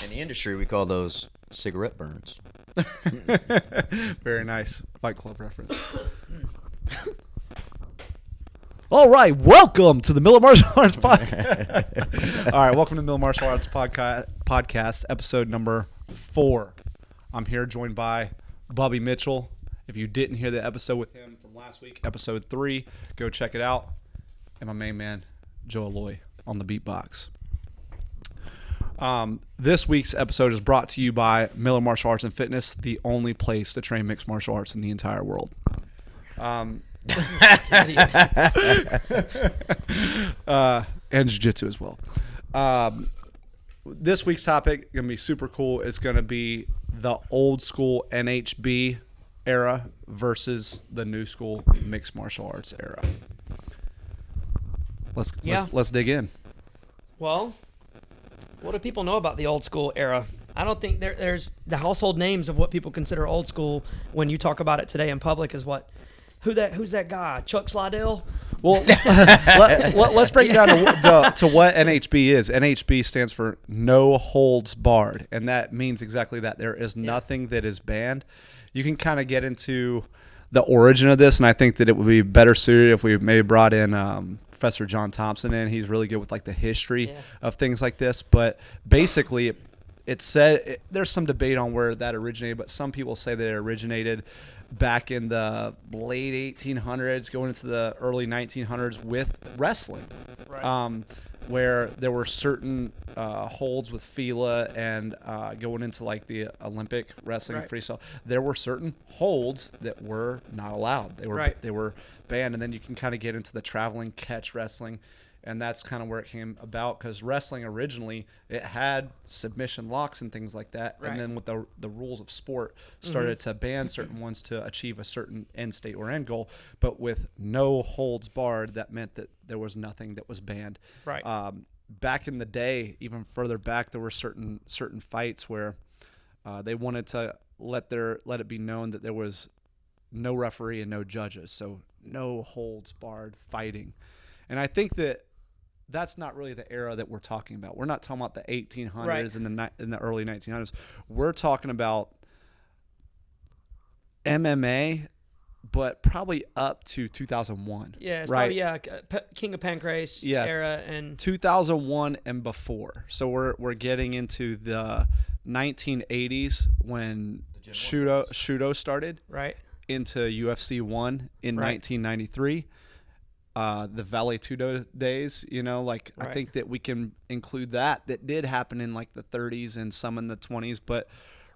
In the industry, we call those cigarette burns. Very nice Fight Club reference. All right, welcome to the Miller Martial Arts Podcast. All right, welcome to the Miller Martial Arts Podcast, episode number 4. I'm here joined by Bobby Mitchell. If you didn't hear the episode with him from last week, episode 3, go check it out. And my main man, Joe Aloy, on the beatbox. This week's episode is brought to you by Miller Martial Arts and Fitness, the only place to train mixed martial arts in the entire world. And jiu-jitsu as well. This week's topic is going to be super cool. It's going to be the old school NHB era versus the new school mixed martial arts era. Let's dig in. Well, what do people know about the old school era? I don't think there's the household names of what people consider old school when you talk about it today in public is what? Who's that guy? Chuck Slidell? Well, let's break it down to what NHB is. NHB stands for No Holds Barred, and that means exactly that. There is nothing that is banned. You can kind of get into the origin of this, and I think that it would be better suited if we maybe brought in Professor John Thompson in. He's really good with like the history of things like this. But basically, there's some debate on where that originated, but some people say that it originated back in the late 1800s, going into the early 1900s with wrestling, right. Where there were certain holds with Fila and going into like the Olympic wrestling right. freestyle, there were certain holds that were not allowed. They were banned, and then you can kind of get into the traveling catch wrestling. And that's kind of where it came about, because wrestling originally, it had submission locks and things like that. Right. And then with the rules of sport started to ban certain ones to achieve a certain end state or end goal. But with no holds barred, that meant that there was nothing that was banned. Right. Back in the day, even further back, there were certain fights where they wanted to let it be known that there was no referee and no judges. So no holds barred fighting. And I think that's not really the era that we're talking about. We're not talking about the 1800s right. and the early 1900s. We're talking about MMA, but probably up to 2001. Yeah, it's right? Probably King of Pancrase era and 2001 and before. So we're getting into the 1980s when Shudo started. Right. Into UFC 1 in 1993. The Vale Tudo days, right. I think that we can include that did happen in like the 30s and some in the 20s, but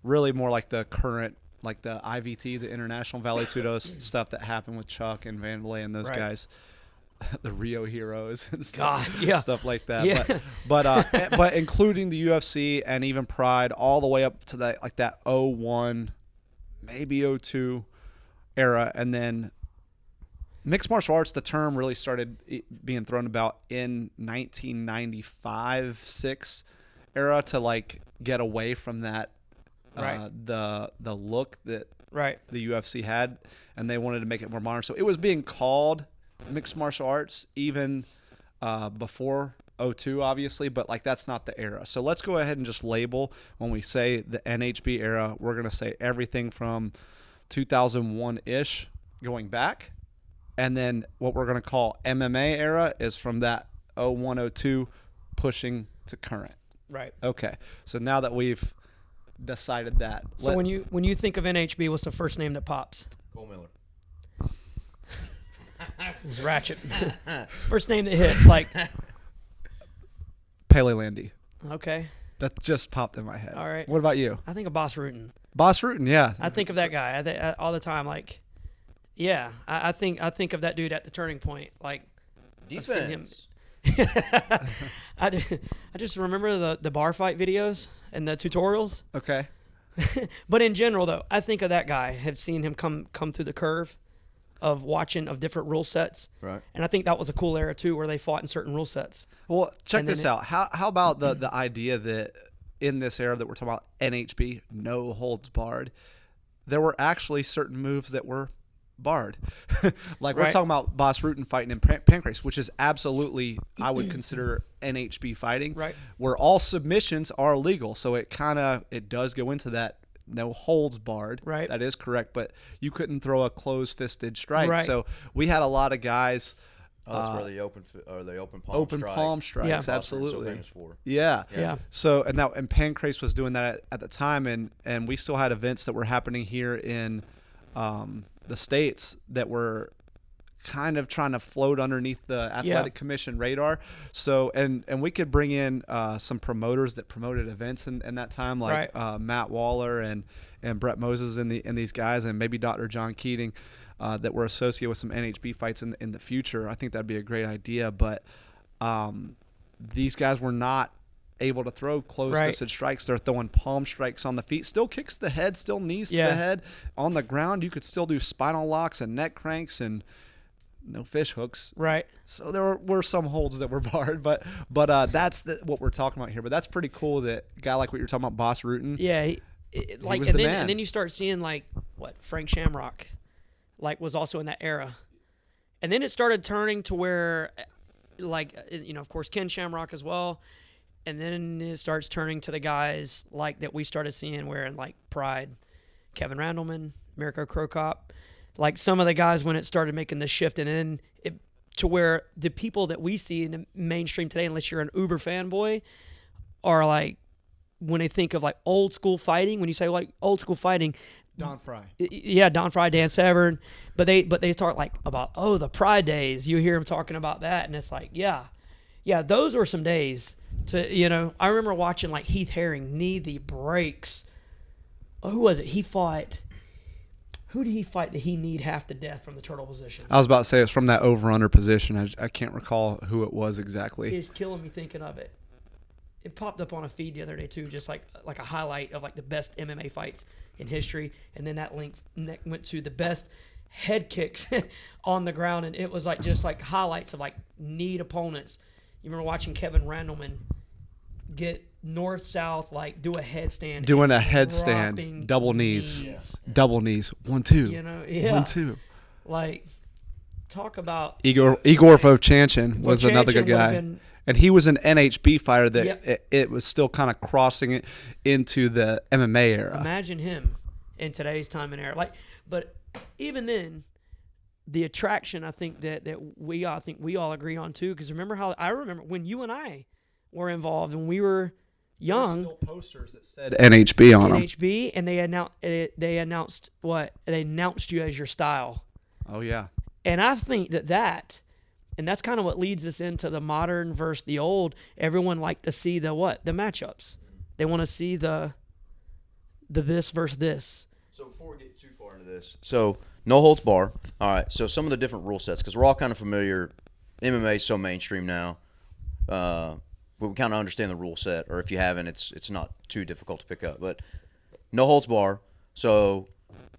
really more like the current, like the IVT, the International Vale Tudo stuff that happened with Chuck and Vanderlei and those guys, the Rio Heroes and stuff like that. Yeah. But including the UFC and even Pride all the way up to that, like that 01, maybe 02 era. And then mixed martial arts, the term really started being thrown about in 1995-6 era to like get away from that the look that the UFC had, and they wanted to make it more modern. So it was being called mixed martial arts even before 02, obviously, but like that's not the era. So let's go ahead and just label when we say the NHB era, we're going to say everything from 2001-ish going back. And then what we're going to call MMA era is from that 01, 02 pushing to current. Right. Okay. So now that we've decided that. So when you think of NHB, what's the first name that pops? Cole Miller. It's Ratchet. First name that hits, like Pele Landy. Okay. That just popped in my head. All right. What about you? I think of Boss Rutan. Boss Rutan, yeah. I think of that guy all the time, like. Yeah, I think of that dude at the turning point. Like defense. I just remember the bar fight videos and the tutorials. Okay. But in general, though, I think of that guy. Have seen him come through the curve of watching of different rule sets. Right. And I think that was a cool era too, where they fought in certain rule sets. Well, check this out. How about the idea that in this era that we're talking about NHB, no holds barred, there were actually certain moves that were barred. Like we're Right. talking about Boss Rutan fighting in Pancrase, which is absolutely, I would consider NHB fighting. Right. Where all submissions are legal. So it does go into that no holds barred. Right. That is correct. But you couldn't throw a closed-fisted strike. Right. So we had a lot of guys. Oh, that's where the open palm Open strike. palm strikes, Yeah. Boss Rutan's absolutely. So famous for. Yeah. Yeah. So and Pancrase was doing that at the time, and we still had events that were happening here in the States that were kind of trying to float underneath the athletic commission radar. So and we could bring in some promoters that promoted events in that time, like Matt Waller and Brett Moses and these guys, and maybe Dr. John Keating. That were associated with some NHB fights in the future. I think that'd be a great idea, but these guys were not able to throw close-fisted strikes. They're throwing palm strikes on the feet, still kicks to the head, still knees to the head. On the ground, you could still do spinal locks and neck cranks and no fish hooks. Right. So there were some holds that were barred, but that's what we're talking about here. But that's pretty cool that a guy like what you're talking about, Boss Rutan. Yeah. Like was the man. And then you start seeing like Frank Shamrock. Like was also in that era, and then it started turning to where, like of course Ken Shamrock as well, and then it starts turning to the guys like that we started seeing wearing like Pride, Kevin Randleman, Mirko Krokop, like some of the guys when it started making the shift, and then to where the people that we see in the mainstream today, unless you're an uber fanboy, are like when they think of like old school fighting. When you say like old school fighting. Don Fry. Yeah, Don Fry, Dan Severn, but they talk like about the Pride days. You hear them talking about that, and it's like yeah, those were some days. I remember watching like Heath Herring knee the brakes. Who was it? He fought. Who did he fight that he kneed half to death from the turtle position? I was about to say it's from that over/under position. I can't recall who it was exactly. It's killing me thinking of it. It popped up on a feed the other day too, just like a highlight of like the best MMA fights in history, and then that link went to the best head kicks on the ground, and it was like just like highlights of like kneed opponents. You remember watching Kevin Randleman get north south, like do a headstand, doing a dropping headstand, double knees, double knees, 1 2, 1 2. Like talk about Igor Vovchanchin was another good guy. And he was an NHB fighter that it was still kind of crossing it into the MMA era. Imagine him in today's time and era. But even then, the attraction I think that we all agree on too. Because I remember when you and I were involved and we were young. Still posters that said NHB on them. NHB, and they announced you as your style. Oh yeah. And I think that. And that's kind of what leads us into the modern versus the old. Everyone like to see the matchups. They want to see the this versus this. So before we get too far into this, so no holds bar. All right. So some of the different rule sets, because we're all kind of familiar. MMA is so mainstream now, but we kind of understand the rule set. Or if you haven't, it's not too difficult to pick up. But no holds bar. So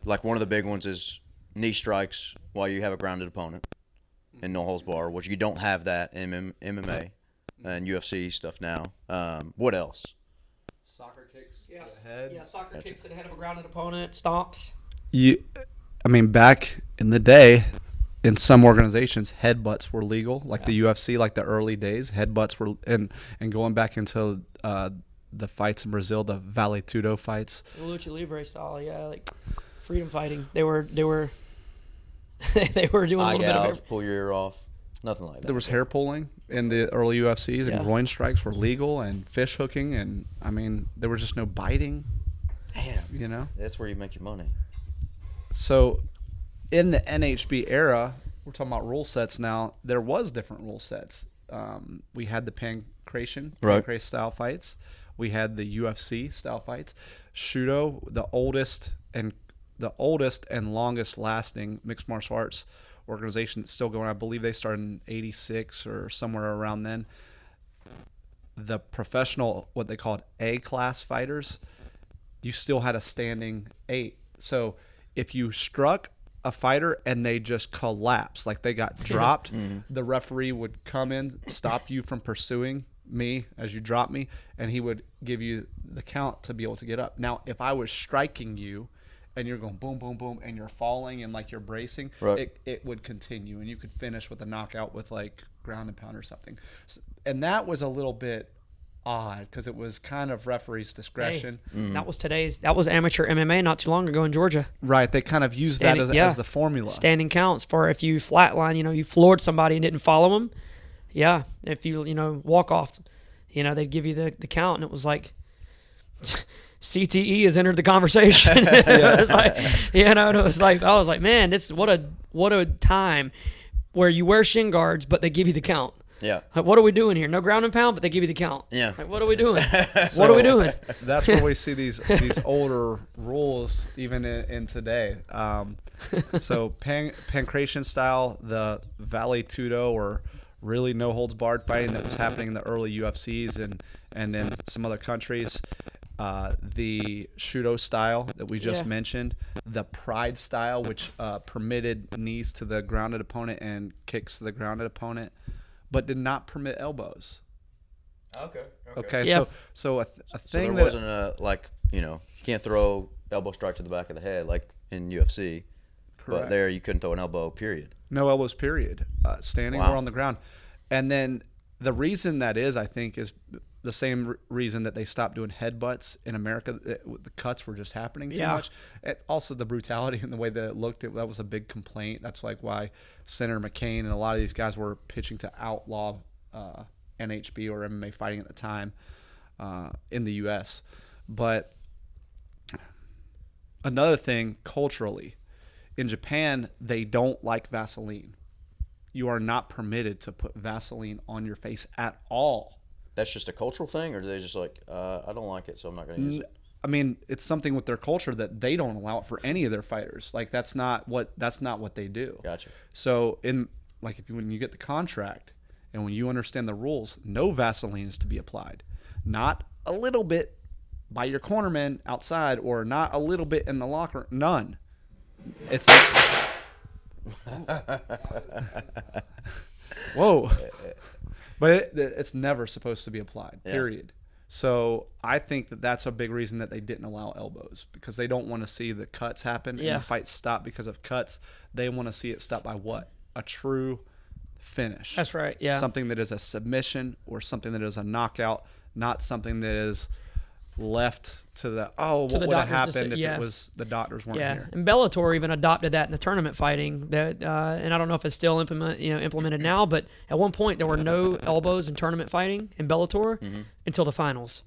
like one of the big ones is knee strikes while you have a grounded opponent. And no holds bar, which you don't have that in MMA and UFC stuff now. What else? Soccer kicks to the head. Yeah, soccer kicks to the head of a grounded opponent, stomps. Back in the day, in some organizations, headbutts were legal, like the UFC, like the early days. Headbutts were, and going back into the fights in Brazil, the Vale Tudo fights. The Lucha Libre style, like freedom fighting. They were they were doing a little bit of pull your ear off, nothing like that. There was hair pulling in the early UFCs, and groin strikes were legal, and fish hooking, and there was just no biting. Damn, that's where you make your money. So, in the NHB era, we're talking about rule sets now. There was different rule sets. We had the Pancrase style fights. We had the UFC style fights. Shudo, the oldest and longest lasting mixed martial arts organization that's still going. I believe they started in 86 or somewhere around then. The professional, what they called A-class fighters, you still had a standing 8. So if you struck a fighter and they just collapsed, like they got dropped, the referee would come in, stop you from pursuing me as you drop me, and he would give you the count to be able to get up. Now, if I was striking you and you're going boom, boom, boom, and you're falling and like you're bracing, Right. it would continue, and you could finish with a knockout with like ground and pound or something. And that was a little bit odd because it was kind of referee's discretion. Hey, that was amateur MMA not too long ago in Georgia. Right. They kind of used that as the formula. Standing counts for if you flatline, you floored somebody and didn't follow them. Yeah. If you, walk off, they'd give you the count, and it was like CTE has entered the conversation. It was like, it was like, I was like, man, this what a time where you wear shin guards, but they give you the count. Yeah. Like, what are we doing here? No ground and pound, but they give you the count. Yeah. Like, what are we doing? What are we doing? That's where we see these older rules even in today. So pancration style, the Vale Tudo, or really no holds barred fighting that was happening in the early UFCs and in some other countries. The Shudo style that we just mentioned, the Pride style, which permitted knees to the grounded opponent and kicks to the grounded opponent, but did not permit elbows. Okay. Yeah. So a So thing there that wasn't you can't throw elbow strike to the back of the head like in UFC. Correct. But there you couldn't throw an elbow, period. no elbows, period, standing Wow. or on the ground. And then the reason that is, I think, is the same reason that they stopped doing headbutts in America. The cuts were just happening too much. Also, the brutality and the way that it looked, that was a big complaint. That's like why Senator McCain and a lot of these guys were pitching to outlaw NHB or MMA fighting at the time in the U.S. But another thing, culturally, in Japan, they don't like Vaseline. You are not permitted to put Vaseline on your face at all. That's just a cultural thing, or do they just like, I don't like it, so I'm not going to use it? I mean, it's something with their culture that they don't allow it for any of their fighters. Like that's not what they do. Gotcha. So when you get the contract and when you understand the rules, no Vaseline is to be applied. Not a little bit by your cornerman outside, or not a little bit in the locker. None. It's whoa. But it's never supposed to be applied, period. So I think that's a big reason that they didn't allow elbows, because they don't want to see the cuts happen and the fight stop because of cuts. They want to see it stop by what? A true finish. That's right, yeah. Something that is a submission or something that is a knockout, not something that is left to the what would have happened if it was the doctors weren't here. And Bellator even adopted that in the tournament fighting. That and I don't know if it's still implemented now, but at one point there were no elbows in tournament fighting in Bellator until the finals,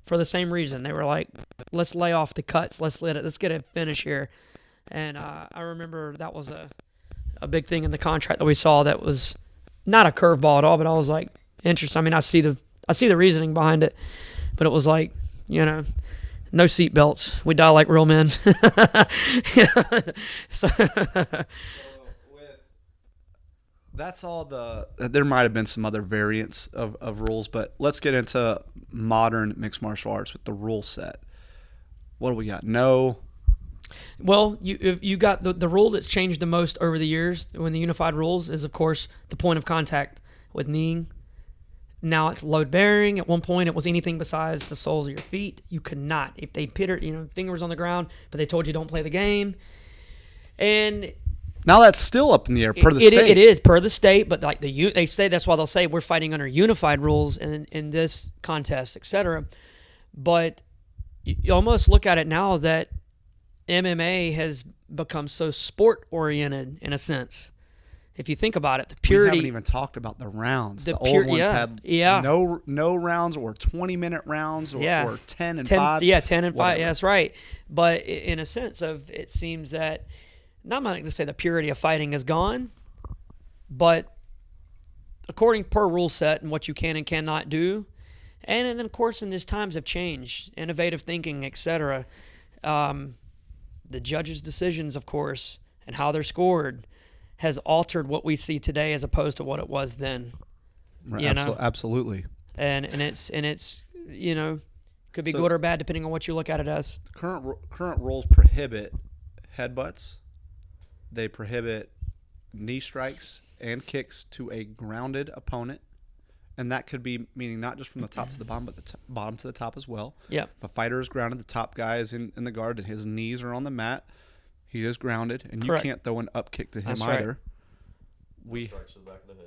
for the same reason. They were like, let's lay off the cuts, let's get a finish here. And I remember that was a big thing in the contract that we saw. That was not a curveball at all, but I was like, interesting. I mean, I see the reasoning behind it, but it was like, no seat belts. We die like real men. That's all there might have been some other variants of rules, but let's get into modern mixed martial arts with the rule set. What do we got? Well, you got the rule that's changed the most over the years when the unified rules is, of course, the point of contact with kneeing. Now it's load bearing. At one point, it was anything besides the soles of your feet. You could not, if they fingers on the ground, but they told you don't play the game. And now that's still up in the air per the state. It is per the state, but like they say, that's why they'll say we're fighting under unified rules in this contest, etc. But you almost look at it now that MMA has become so sport oriented in a sense. If you think about it, the purity. We haven't even talked about the rounds. The old ones had no rounds, or 20-minute rounds, or 10 and 5. Yeah, 10 and 5. Whatever. Yeah, that's right. But in a sense of, it seems that, I'm not going to say the purity of fighting is gone, but according per rule set and what you can and cannot do, and then of course in these times have changed, innovative thinking, etc. The judges' decisions, of course, and how they're scored has altered what we see today as opposed to what it was then. Right, absolutely. And it's could be good or bad depending on what you look at it as. Current rules prohibit headbutts. They prohibit knee strikes and kicks to a grounded opponent, and that could be meaning not just from the top to the bottom, but the bottom to the top as well. Yep. If a fighter is grounded, the top guy is in the guard, and his knees are on the mat. He is grounded, and Correct. you can't throw an up kick to him That's right. either. Strikes to the back of the head.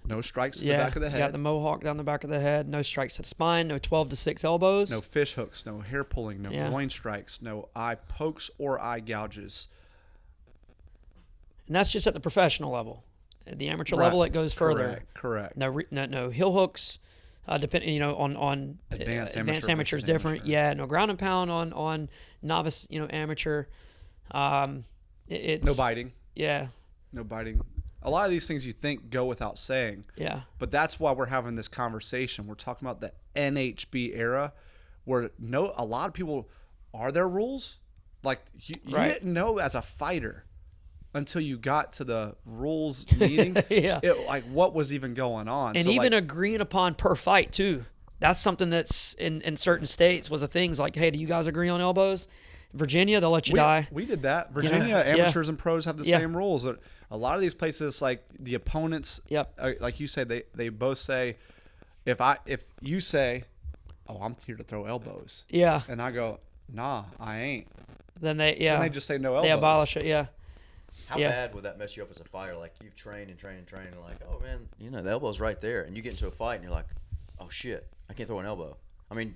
No strikes to the Yeah, back of the you head. got the mohawk down the back of the head. No strikes to the spine. No 12 to 6 elbows. No fish hooks, no hair pulling, no Yeah. groin strikes, no eye pokes or eye gouges. And that's just at the professional level. At the amateur Right. level, it goes further. Correct. No heel hooks. Depending, on Advanced advanced amateur amateur is versus different. amateur. Yeah, no ground and pound on novice, amateur. It's No biting. Yeah, No biting. A lot of these things you think go without saying, yeah, but that's why we're having this conversation. We're talking about the NHB era, where a lot of people are there rules. Like you Right. didn't know as a fighter until you got to the rules meeting. Yeah. Like what was even going on, and so even like, agreeing upon per fight too. That's something that's in certain states was a thing. It's like, hey, do you guys agree on elbows? Virginia, they'll let you die. We did that. Virginia Yeah. amateurs and pros have the Yeah. same rules. A lot of these places, like the opponents, Yep. like you say, they both say, if you say, oh, I'm here to throw elbows, Yeah. and I go, nah, I ain't. Then they And they just say no elbows. they abolish it. Yeah. How Yeah. bad would that mess you up as a fighter? Like you've trained and trained and trained, and like, oh man, the elbow's right there, and you get into a fight and you're like, oh shit, I can't throw an elbow. I mean,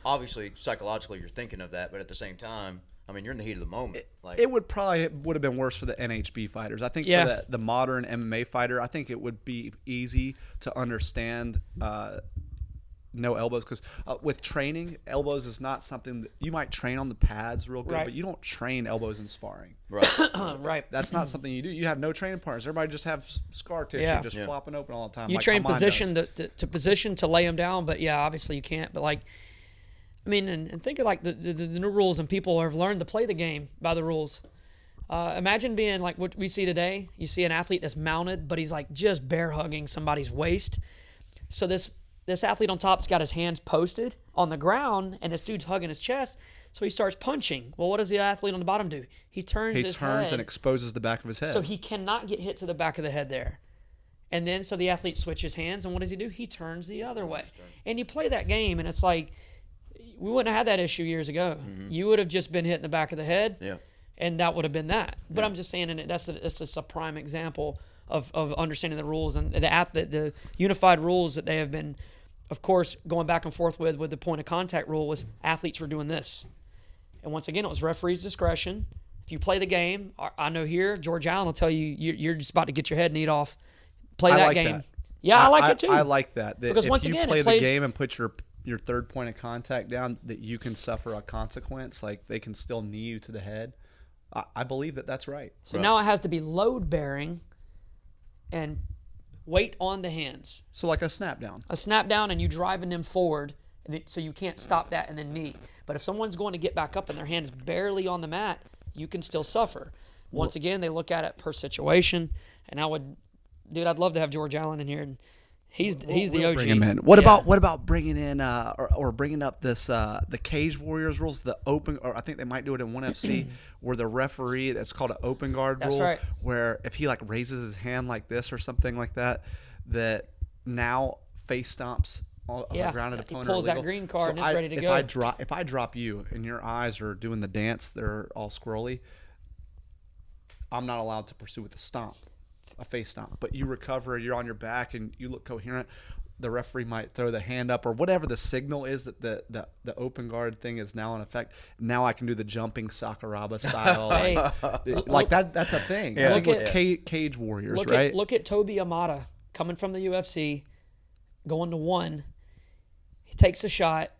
obviously psychologically you're thinking of that, but at the same time, I mean, you're in the heat of the moment. Like It would have been worse for the NHB fighters. I think Yeah. for the modern MMA fighter, I think it would be easy to understand no elbows, because with training, elbows is not something that you might train on the pads real good, Right. but you don't train elbows in sparring. right. Right. That's not something you do. You have no training partners. Everybody just have scar tissue Yeah. just Yeah. flopping open all the time. You like train Hamad position does. to position to lay them down, but yeah, obviously you can't. But like, I mean, and think of like the new rules, and people have learned to play the game by the rules. Imagine being like what we see today. You see an athlete that's mounted, but he's like just bear hugging somebody's waist. So this athlete on top's got his hands posted on the ground, and this dude's hugging his chest. So he starts punching. Well, what does the athlete on the bottom do? He turns his head and exposes the back of his head. so he cannot get hit to the back of the head there. And then so the athlete switches hands, and what does he do? He turns the other way. And you play that game, and it's like we wouldn't have had that issue years ago. You would have just been hit in the back of the head, Yeah. and that would have been that. But I'm just saying, and that's just a prime example of understanding the rules and the unified rules that they have been, of course, going back and forth with the point of contact rule was athletes were doing this. And once again, it was referee's discretion. If you play the game, I know here, George Allen will tell you you're just about to get your head kneed off. Play I that like game. that. Yeah, I like it too. I like that. Because if once you again, play it plays- the game and put your third point of contact down, that you can suffer a consequence. Like they can still knee you to the head. I believe that that's right. So now it has to be load bearing and weight on the hands. So like a snap down. A snap down and you driving them forward, so you can't stop that and then knee. But if someone's going to get back up and their hand's barely on the mat, you can still suffer. Once again, they look at it per situation. And I'd love to have George Allen in here. And he's the OG. Bring him in. What about bringing in or bringing up this the Cage Warriors rules, the open, or I think they might do it in 1FC, where the referee, it's called an open guard That's rule, right. where if he like raises his hand like this or something like that, that now face stomps on Yeah, a grounded he opponent. pulls are that legal. green card and is ready to go. If I drop you and your eyes are doing the dance, they're all squirrely, I'm not allowed to pursue with a stomp, a face stomp. But you recover, you're on your back, and you look coherent. The referee might throw the hand up or whatever the signal is that the open guard thing is now in effect. Now I can do the jumping Sakuraba style. Hey, like that's a thing. Yeah. I think it was Look Cage Warriors, Look right? look at Toby Amata coming from the UFC, going to one. He takes a shot.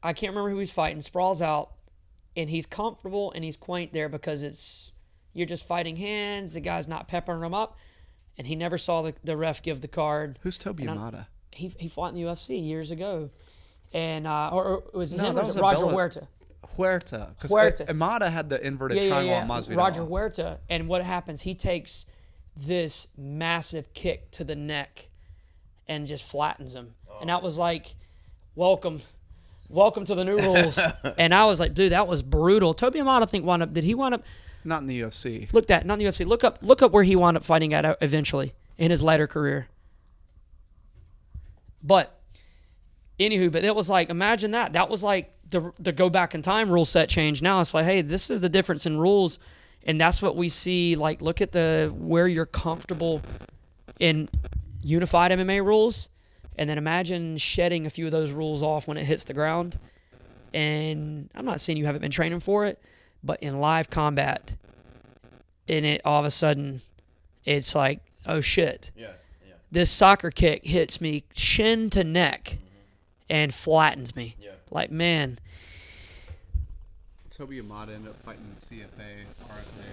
I can't remember who he's fighting. Sprawls out, and he's comfortable and he's quaint there because you're just fighting hands. The guy's not peppering him up, and he never saw the ref give the card. Who's Toby And Amata? He fought in the UFC years ago, and or was it No, him that or was was it a Roger Bella- Huerta? Huerta. Because Huerta. Amata had the inverted triangle on Masvidal. Roger Huerta. And what happens? He takes this massive kick to the neck and just flattens him. And that was like, welcome to the new rules. And I was like, dude, that was brutal. Toby Amata, I think, did he wind up? Not in the UFC. Not in the UFC. Look up where he wound up fighting at eventually in his later career. But anywho, but it was like, imagine that. That was like the go back in time rule set change. Now it's like, hey, this is the difference in rules, and that's what we see. Like, look at where you're comfortable in unified MMA rules, and then imagine shedding a few of those rules off when it hits the ground. And I'm not saying you haven't been training for it, but in live combat, and it all of a sudden, it's like, oh shit. Yeah. This soccer kick hits me shin to neck and flattens me. Yeah. Like, man. Toby Amada ended up fighting in CFA, RFA.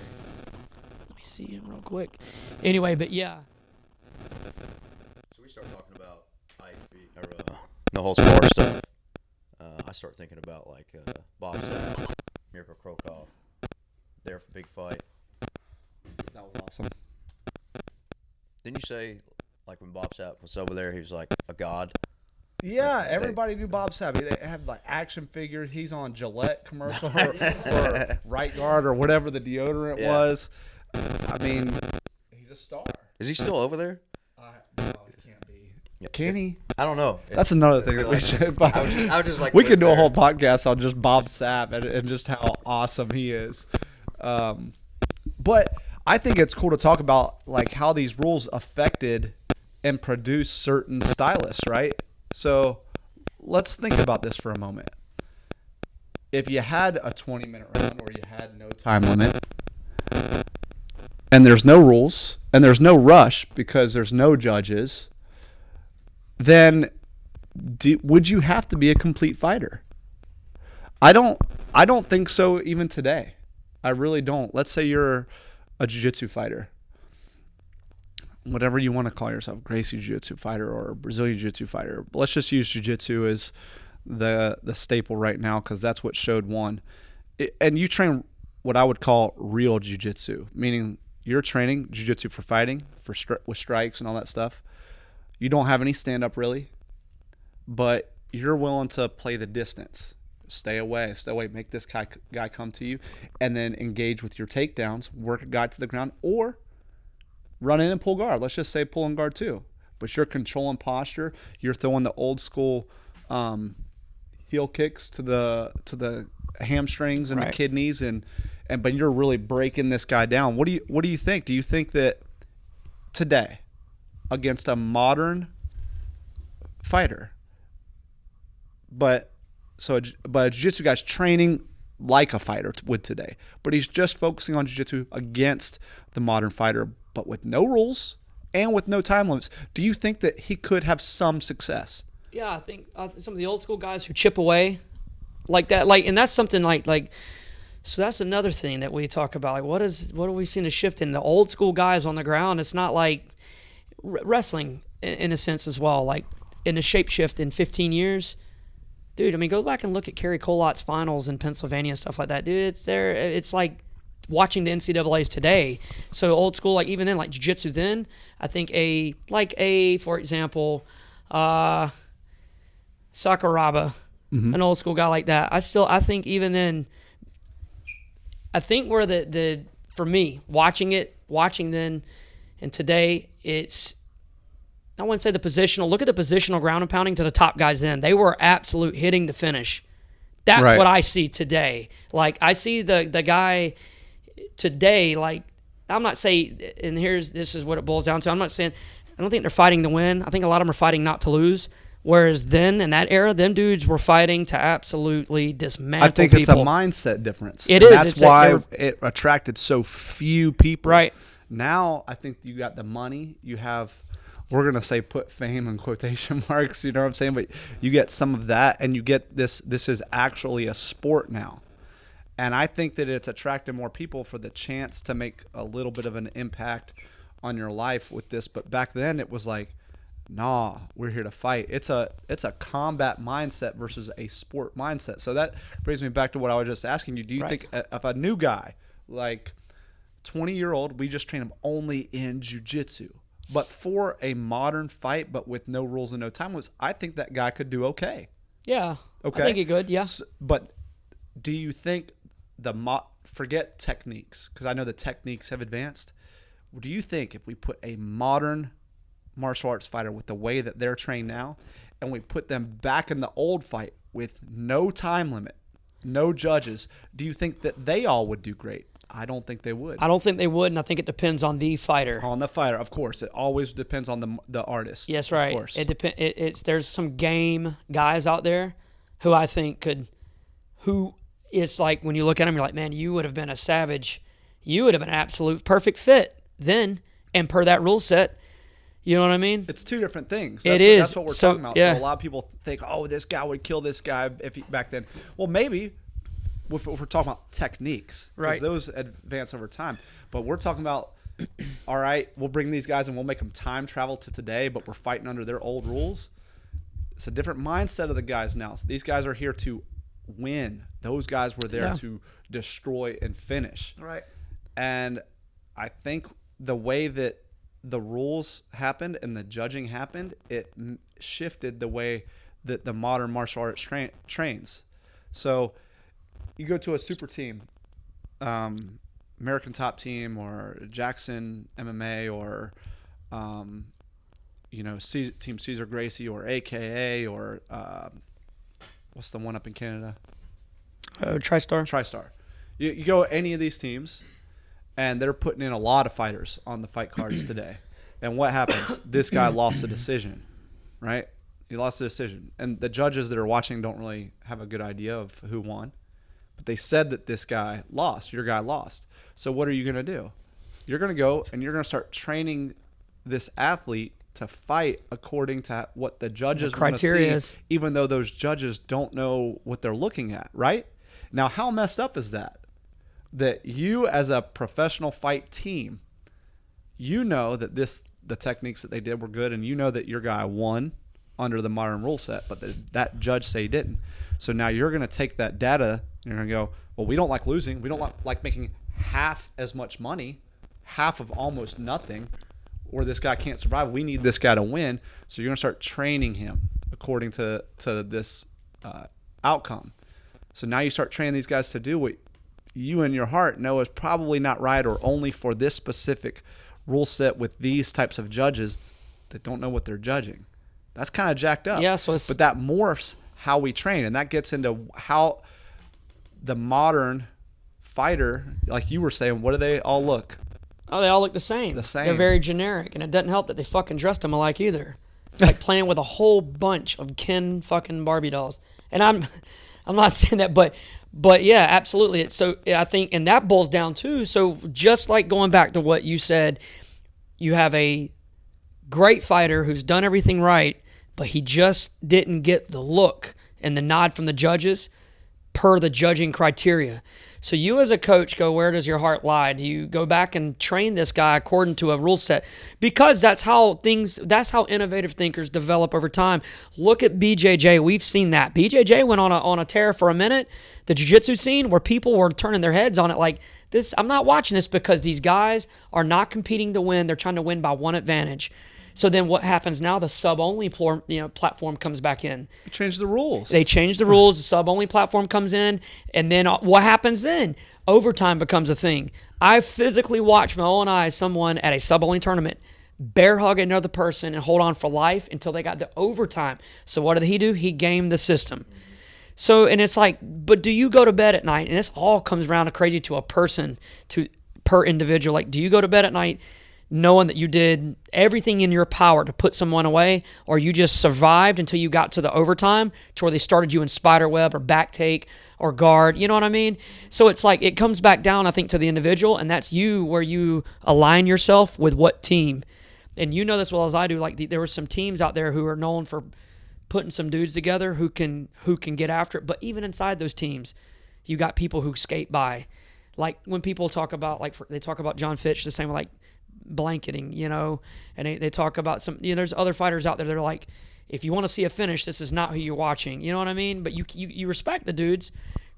Let me see him real quick. Anyway, but yeah. So we start talking about no holds bar stuff. I start thinking about like Bob Sapp, Mirko Krokov. There for big fight. That was awesome. Didn't you say like when Bob Sapp was over there, he was like a god? Yeah, everybody knew Bob Sapp. They had like action figures. He's on Gillette commercial or Right Guard or whatever the deodorant was. I mean, he's a star. Is he still over there? No, he can't be. Can he? I don't know. That's another thing that we should. I would just like. We could do a whole podcast on just Bob Sapp and just how awesome he is. But I think it's cool to talk about like how these rules affected and produced certain stylists, right? So let's think about this for a moment. If you had a 20-minute round or you had no time limit, and there's no rules, and there's no rush because there's no judges, then would you have to be a complete fighter? I don't think so even today. I really don't. Let's say you're a jiu-jitsu fighter. Whatever you want to call yourself, Gracie jiu-jitsu fighter or Brazilian jiu-jitsu fighter. But let's just use jiu-jitsu as the staple right now because that's what showed one. And you train what I would call real jiu-jitsu, meaning you're training jiu-jitsu for fighting, with strikes and all that stuff. You don't have any stand-up really, but you're willing to play the distance. Stay away, make this guy come to you, and then engage with your takedowns, work a guy to the ground, or run in and pull guard. Let's just say pull and guard too. But you're controlling posture. You're throwing the old school heel kicks to the hamstrings and the kidneys, but you're really breaking this guy down. What do you think? Do you think that today, against a modern fighter, but a jiu-jitsu guy's training like a fighter would today, but he's just focusing on jiu-jitsu against the modern fighter, but with no rules and with no time limits, do you think that he could have some success? Yeah, I think some of the old school guys who chip away like that, and that's something like. So that's another thing that we talk about. Like, what have we seen a shift in the old school guys on the ground? It's not like wrestling in a sense as well. Like in a shape shift in 15 years, dude. I mean, go back and look at Kerry Colot's finals in Pennsylvania and stuff like that, dude. It's there. It's like watching the NCAA's today. So old school, like even then, like jiu-jitsu then, I think for example, Sakuraba, an old school guy like that. I think even then, I think where for me, watching then and today, it's, I wouldn't say the positional. Look at the positional ground and pounding to the top guys in. They were absolute hitting to finish. That's what I see today. Like, I see the guy today, like, I'm not saying, and this is what it boils down to. I'm not saying, I don't think they're fighting to win. I think a lot of them are fighting not to lose. Whereas then, in that era, them dudes were fighting to absolutely dismantle people. I think it's a mindset difference. It is. That's why it attracted so few people. Right. Now, I think you got the money. You have, we're going to say put fame in quotation marks, you know what I'm saying? But you get some of that, and you get this is actually a sport now. And I think that it's attracted more people for the chance to make a little bit of an impact on your life with this. But back then, it was like, nah, we're here to fight. It's a combat mindset versus a sport mindset. So that brings me back to what I was just asking you. Do you think if a new guy, like 20-year-old, we just train him only in jiu-jitsu, but for a modern fight, but with no rules and no time limits, I think that guy could do okay. Yeah. Okay. I think he could, yeah. But do you think forget techniques, because I know the techniques have advanced. Do you think if we put a modern martial arts fighter with the way that they're trained now, and we put them back in the old fight with no time limit, no judges, do you think that they all would do great? I don't think they would. I don't think they would, and I think it depends on the fighter. On the fighter, of course. It always depends on the artist. Yes, right. Of course. It's there's some game guys out there who I think who it's like when you look at them, you're like, man, you would have been a savage. You would have been an absolute perfect fit then, and per that rule set. You know what I mean? It's two different things. That's what we're so, talking about. Yeah. So a lot of people think, oh, this guy would kill this guy back then. Well, maybe if we're talking about techniques, because right? Those advance over time. But we're talking about, all right, we'll bring these guys and we'll make them time travel to today, but we're fighting under their old rules. It's a different mindset of the guys now. So these guys are here to win. Those guys were there to destroy and finish. Right. And I think the way that the rules happened and the judging happened, it shifted the way that the modern martial arts trains. So you go to a super team, American Top Team or Jackson MMA or, Team Cesar Gracie or AKA or what's the one up in Canada? TriStar. TriStar. You go any of these teams, and they're putting in a lot of fighters on the fight cards today. And what happens? This guy lost a decision, right? He lost a decision. And the judges that are watching don't really have a good idea of who won. But they said that this guy lost. Your guy lost. So what are you going to do? You're going to go and you're going to start training this athlete to fight according to what the judges want to see, even though those judges don't know what they're looking at, right? Now, how messed up is that? That you as a professional fight team, you know that the techniques that they did were good, and you know that your guy won under the modern rule set, but that judge say he didn't. So now you're going to take that data and you're going to go, well, we don't like losing. We don't like making half as much money, half of almost nothing, or this guy can't survive. We need this guy to win. So you're going to start training him according to this outcome. So now you start training these guys to do what you in your heart know is probably not right, or only for this specific rule set with these types of judges that don't know what they're judging. That's kind of jacked up. Yeah, but that morphs how we train, and that gets into how the modern fighter, like you were saying, what do they all look? Oh, they all look the same. The same. They're very generic, and it doesn't help that they fucking dress them alike either. It's like playing with a whole bunch of Ken fucking Barbie dolls. And I'm not saying that, but yeah, absolutely. It's so I think, and that boils down too. So just like going back to what you said, you have a great fighter who's done everything right, but he just didn't get the look and the nod from the judges per the judging criteria. So you as a coach go, where does your heart lie? Do you go back and train this guy according to a rule set? Because that's how innovative thinkers develop over time. Look at BJJ. We've seen that. BJJ went on a tear for a minute. The jiu-jitsu scene where people were turning their heads on it like, this. I'm not watching this because these guys are not competing to win. They're trying to win by one advantage. So then what happens now? The sub-only platform comes back in. They change the rules. They change the rules. The sub-only platform comes in. And then what happens then? Overtime becomes a thing. I physically watched my own eyes someone at a sub-only tournament bear hug another person and hold on for life until they got to overtime. So what did he do? He gamed the system. So, and it's like, but do you go to bed at night? And this all comes around to crazy to a person, per individual. Like, do you go to bed at night knowing that you did everything in your power to put someone away, or you just survived until you got to the overtime to where they started you in spider web or back take or guard, you know what I mean? So it's like, it comes back down, I think, to the individual, and that's you, where you align yourself with what team. And you know this well as I do, like there were some teams out there who are known for putting some dudes together who can get after it. But even inside those teams, you got people who skate by. Like when people talk about, they talk about John Fitch the same way, like blanketing, and they talk about some, there's other fighters out there that are like, if you want to see a finish, this is not who you're watching. You know what I mean? But you respect the dudes.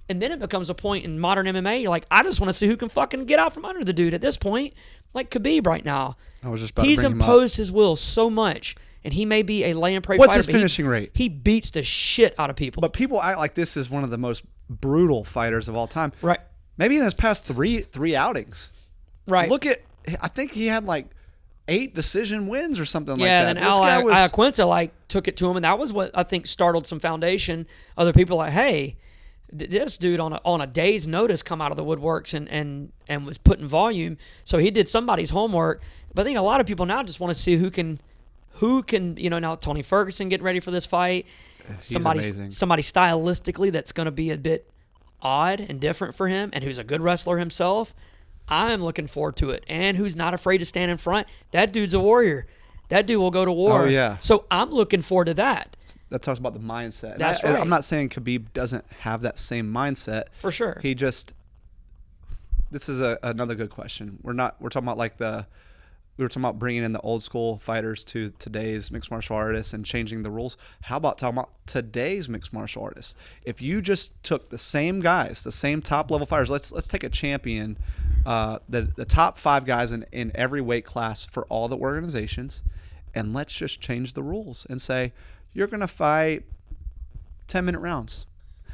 And then it becomes a point in modern MMA, you're like, I just want to see who can fucking get out from under the dude at this point. Like Khabib right now. I was just about to He's bring him imposed up. His will so much, and he may be a lay and pray What's fighter. his finishing rate? He beats the shit out of people. But people act like this is one of the most brutal fighters of all time. Right. Maybe in his past three outings. Right. Look at, I think he had like 8 decision wins or something like Yeah, that. and This Al guy was Iaquinta took it to him, and that was what I think startled some foundation. Other people like, hey, this dude on a day's notice come out of the woodworks and was putting volume. So he did somebody's homework. But I think a lot of people now just want to see who can now Tony Ferguson getting ready for this fight. Somebody amazing. Stylistically that's going to be a bit odd and different for him, and who's a good wrestler himself. I'm looking forward to it, and who's not afraid to stand in front. That dude's a warrior. That dude will go to war. Oh, yeah. So I'm looking forward to that. That talks about the mindset. And That's right. I'm not saying Khabib doesn't have that same mindset. For sure. This is another good question. We're talking about we were talking about bringing in the old school fighters to today's mixed martial artists and changing the rules. How about talking about today's mixed martial artists? If you just took the same guys, the same top level fighters, let's take a champion, the top 5 guys in every weight class for all the organizations, and let's just change the rules and say, you're going to fight 10-minute rounds.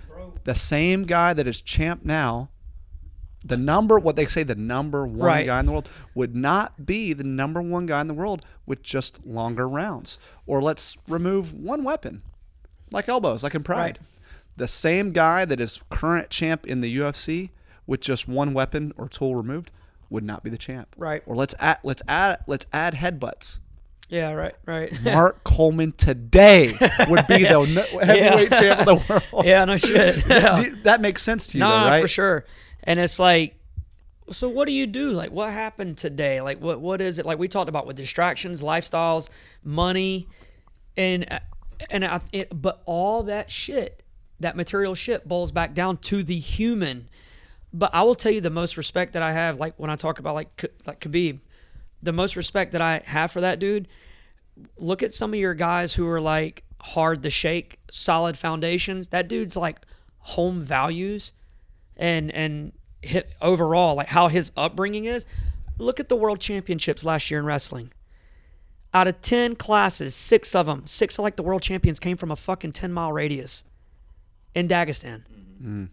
Bro. The same guy that is champ now, the number one Right. guy in the world would not be the number 1 guy in the world with just longer rounds. Or let's remove one weapon, like elbows, like in Pride. Right. The same guy that is current champ in the UFC with just one weapon or tool removed would not be the champ. Right. Or let's add headbutts. Yeah, right. Mark Coleman today would be the heavyweight champ of the world. Yeah, no shit. Yeah. That makes sense to you, though, Nah, right? for sure. And it's like, so what do you do? Like, what happened today? Like, what is it? Like we talked about with distractions, lifestyles, money, but all that shit, that material shit, boils back down to the human. But I will tell you the most respect that I have, like when I talk about like Khabib, the most respect that I have for that dude. Look at some of your guys who are like hard to shake, solid foundations. That dude's like home values and hit overall, like how his upbringing is. Look at the world championships last year in wrestling. Out of 10 classes, 6 of like the world champions came from a fucking 10-mile radius in Dagestan. Mm.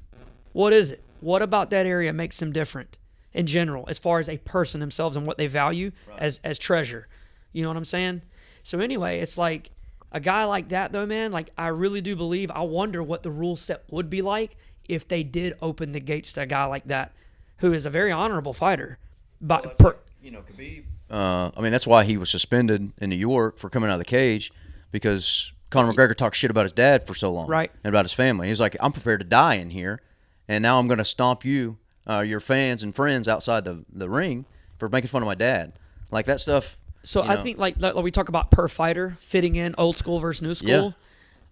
What is it? What about that area makes them different in general, as far as a person themselves and what they value as treasure? You know what I'm saying? So anyway, it's like a guy like that, though, man, like I really do believe, I wonder what the rule set would be like if they did open the gates to a guy like that, who is a very honorable fighter. But Khabib. I mean, that's why he was suspended in New York for coming out of the cage, because Conor McGregor talked shit about his dad for so long, Right. and about his family. He's like, I'm prepared to die in here, and now I'm going to stomp you, your fans and friends outside the ring for making fun of my dad. Like that stuff. So I think like we talk about per fighter fitting in old school versus new school. Yeah.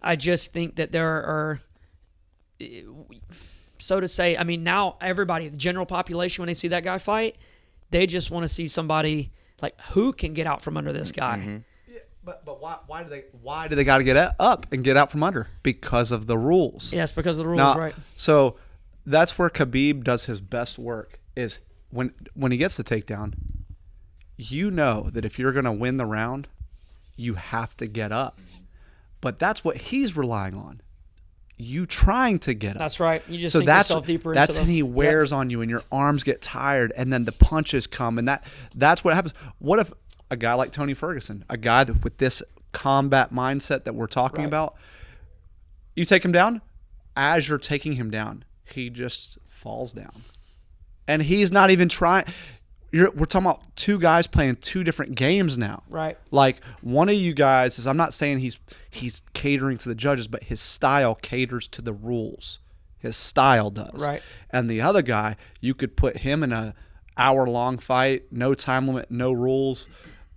I just think that there are, so to say, I mean, now everybody, the general population, when they see that guy fight, they just want to see somebody like who can get out from under this guy. Mm-hmm. Yeah, but why do they got to get up and get out from under? Because of the rules. Yes, because of the rules, Now, right? So that's where Khabib does his best work, is when he gets the takedown. You know that if you're going to win the round, you have to get up. But that's what he's relying on. You trying to get up. That's right. You just so sink that's yourself deeper that's into when he wears on you and your arms get tired and then the punches come, and that's what happens. What if a guy like Tony Ferguson, a guy that with this combat mindset that we're talking Right. about, you take him down, as you're taking him down, he just falls down. And he's not even trying. We're talking about 2 guys playing 2 different games now. Right. Like one of you guys is, I'm not saying he's catering to the judges, but his style caters to the rules. His style does. Right. And the other guy, you could put him in a hour-long fight, no time limit, no rules,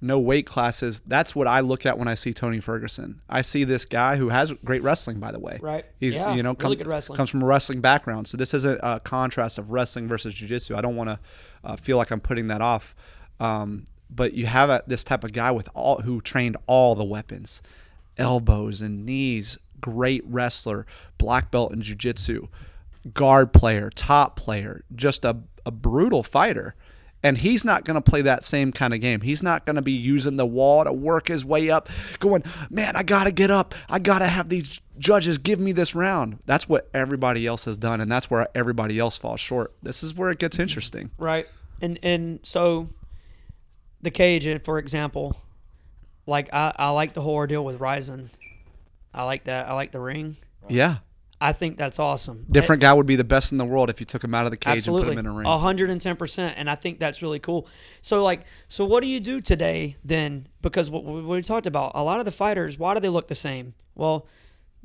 no weight classes. That's what I look at when I see Tony Ferguson. I see this guy who has great wrestling, by the way. Right. He's Yeah, really good wrestling. Comes from a wrestling background. So this isn't a contrast of wrestling versus jiu-jitsu. I don't want to feel like I'm putting that off. But you have this type of guy who trained all the weapons, elbows and knees, great wrestler, black belt in jiu-jitsu, guard player, top player, just a brutal fighter. And he's not going to play that same kind of game. He's not going to be using the wall to work his way up, going, man, I got to get up. I got to have these judges give me this round. That's what everybody else has done, and that's where everybody else falls short. This is where it gets interesting. Right. And so the cage, for example, like I like the whole ordeal with Ryzen. I like that. I like the ring. Yeah. I think that's awesome. Different guy would be the best in the world if you took him out of the cage Absolutely. and put him in a ring. 110%. And I think that's really cool. So what do you do today then? Because what we talked about, a lot of the fighters, why do they look the same? Well,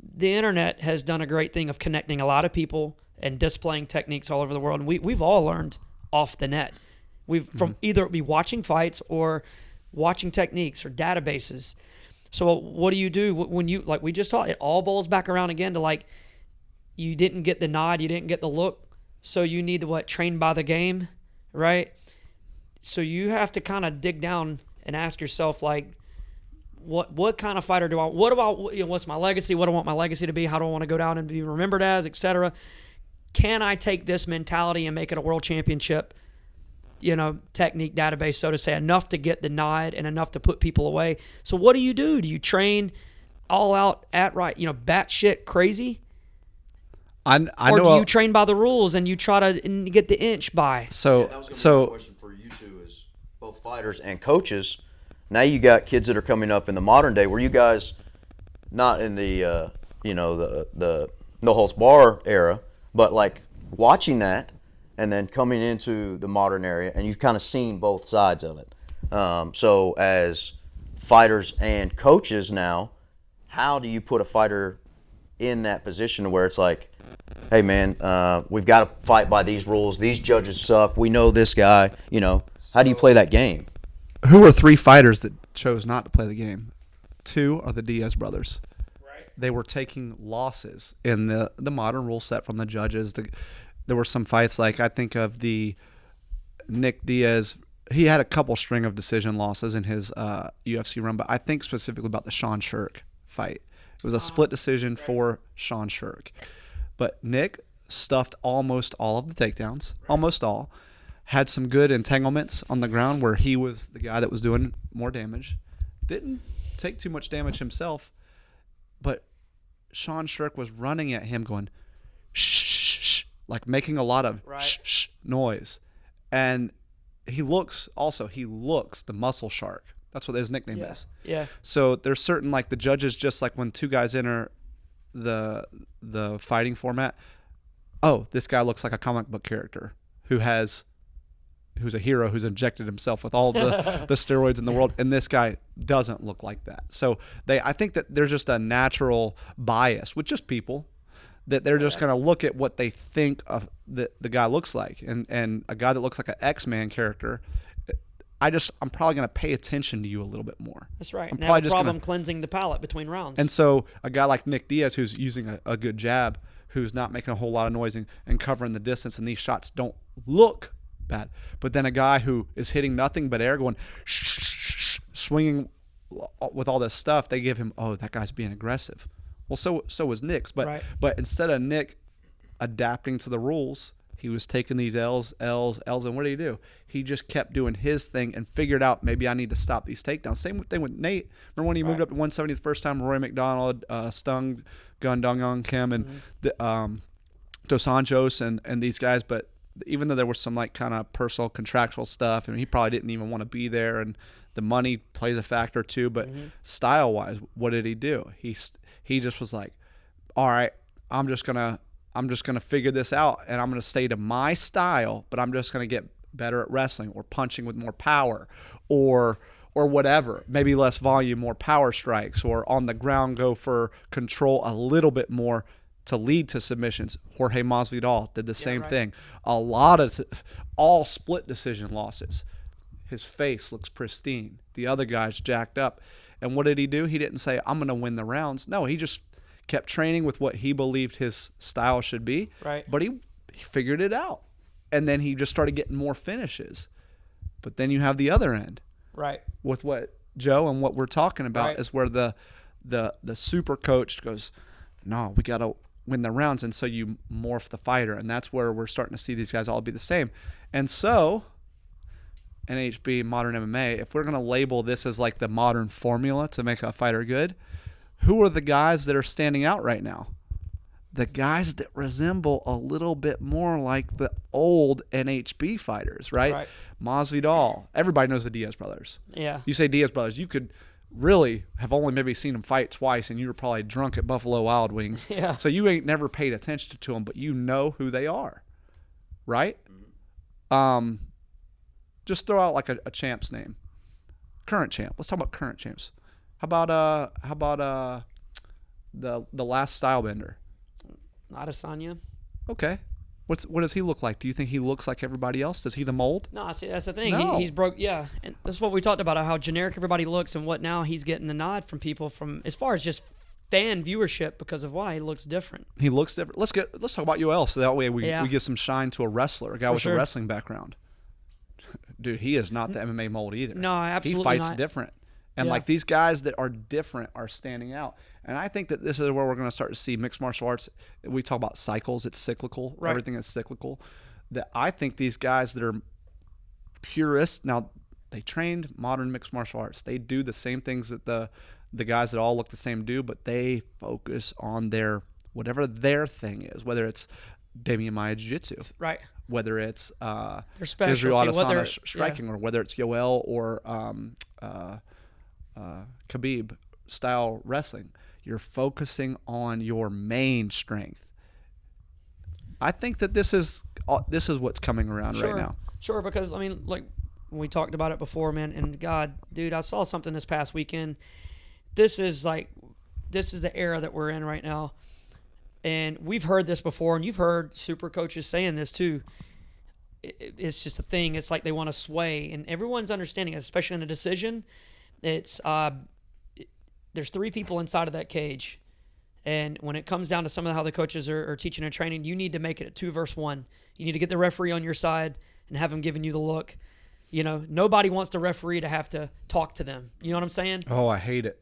the internet has done a great thing of connecting a lot of people and displaying techniques all over the world. And we've all learned off the net. We've from either be watching fights or watching techniques or databases. So what do you do when you, like we just talked, it all boils back around again to like, you didn't get the nod, you didn't get the look, so you need to train by the game, right? So you have to kind of dig down and ask yourself, like, what kind of fighter do I? What's my legacy? What do I want my legacy to be? How do I want to go down and be remembered as, etc. Can I take this mentality and make it a world championship, technique database, so to say, enough to get the nod and enough to put people away? So what do? Do you train all out batshit crazy? I or know do you train by the rules and you try to get the inch by? So, that was gonna be my question for you two, is both fighters and coaches. Now you got kids that are coming up in the modern day. Were you guys not in the the no holds bar era, but like watching that and then coming into the modern area, and you've kind of seen both sides of it. So as fighters and coaches now, how do you put a fighter in that position where it's like, hey man, we've got to fight by these rules. These judges suck. We know this guy. How do you play that game? Who are 3 fighters that chose not to play the game? 2 are the Diaz brothers. Right. They were taking losses in the modern rule set from the judges. There were some fights, like I think of the Nick Diaz. He had a couple string of decision losses in his UFC run, but I think specifically about the Sean Shirk fight. It was a split decision for Sean Shirk. But Nick stuffed almost all of the takedowns, almost all. Had some good entanglements on the ground where he was the guy that was doing more damage. Didn't take too much damage himself, but Sean Shirk was running at him going, shh, shh, shh, like making a lot of shh, shh noise. And he looks the muscle shark. That's what his nickname is. Yeah. So there's certain, like the judges, just like when 2 guys enter the fighting format, oh, this guy looks like a comic book character who's a hero who's injected himself with all the steroids in the world, and this guy doesn't look like that. So I think that there's just a natural bias with just people that they're just going to look at what they think of the guy looks like, and a guy that looks like an X-Man character, I'm probably going to pay attention to you a little bit more. That's right. I'm Now probably a just problem cleansing the palate between rounds. And so a guy like Nick Diaz, who's using a good jab, who's not making a whole lot of noise and covering the distance, and these shots don't look bad. But then a guy who is hitting nothing but air, going shh, shh, shh, swinging with all this stuff, they give him, oh, that guy's being aggressive. Well, so was Nick's. But instead of Nick adapting to the rules, he was taking these L's, and what did he do? He just kept doing his thing and figured out, maybe I need to stop these takedowns. Same thing with Nate. Remember when he moved up to 170 the first time, Roy McDonald, Stung, Gundong Kim, and Dos Anjos and these guys. But even though there was some like kind of personal contractual stuff, and he probably didn't even want to be there, and the money plays a factor too. But style-wise, what did he do? He just was like, all right, I'm just gonna figure this out, and I'm gonna stay to my style, but I'm just gonna get better at wrestling or punching with more power, or whatever. Maybe less volume, more power strikes, or on the ground go for control a little bit more to lead to submissions. Jorge Masvidal did the same thing. All split decision losses. His face looks pristine. The other guy's jacked up. And what did he do? He didn't say, I'm going to win the rounds. No, he just kept training with what he believed his style should be. Right. But he figured it out. And then he just started getting more finishes. But then you have the other end. Right. With what Joe and what we're talking about is where the super coach goes, no, we got to win the rounds. And so you morph the fighter. And that's where we're starting to see these guys all be the same. And so NHB, modern MMA, if we're going to label this as like the modern formula to make a fighter good, who are the guys that are standing out right now? the guys that resemble a little bit more like the old NHB fighters, right? Right. Masvidal. Everybody knows the Diaz brothers. Yeah. You say Diaz brothers, you could really have only maybe seen them fight twice, and you were probably drunk at Buffalo Wild Wings. Yeah. So you ain't never paid attention to them, but you know who they are, right? Just throw out like a champ's name. Current champ. Let's talk about current champs. How about the last Stylebender? Not Adesanya. Okay. What does he look like? Do you think he looks like everybody else? Does he the mold? No, see, that's the thing. No. He's broke. Yeah, and that's what we talked about, how generic everybody looks, and what now he's getting the nod from people from as far as just fan viewership because of why he looks different. He looks different. Let's talk about UL so that way we give some shine to a wrestler, a guy with sure. a wrestling background. Dude, he is not the MMA mold either. No, absolutely He fights not. different. And Yeah. like these guys that are different are standing out. And I think that this is where we're going to start to see mixed martial arts. We talk about cycles, it's cyclical. Right. Everything is cyclical. That I think these guys that are purists, now they trained modern mixed martial arts. They do the same things that the guys that all look the same do, but they focus on their whatever their thing is, whether it's Damian Maya Jiu-Jitsu, Right. whether it's Their specialty, Israel whether- Adesanya striking, or whether it's Yoel or Khabib style wrestling. You're focusing on your main strength. I think that this is what's coming around Sure. right now. Sure, because I mean, like we talked about it before, man. And God, dude, I saw something this past weekend. This is the era that we're in right now, and we've heard this before, and you've heard super coaches saying this too. It's just a thing. It's like they want to sway, and everyone's understanding, especially in a decision. It's there's 3 people inside of that cage. And when it comes down to some of how the coaches are teaching and training, you need to make it a 2 versus 1. You need to get the referee on your side and have him giving you the look. You know, nobody wants the referee to have to talk to them. You know what I'm saying? Oh, I hate it.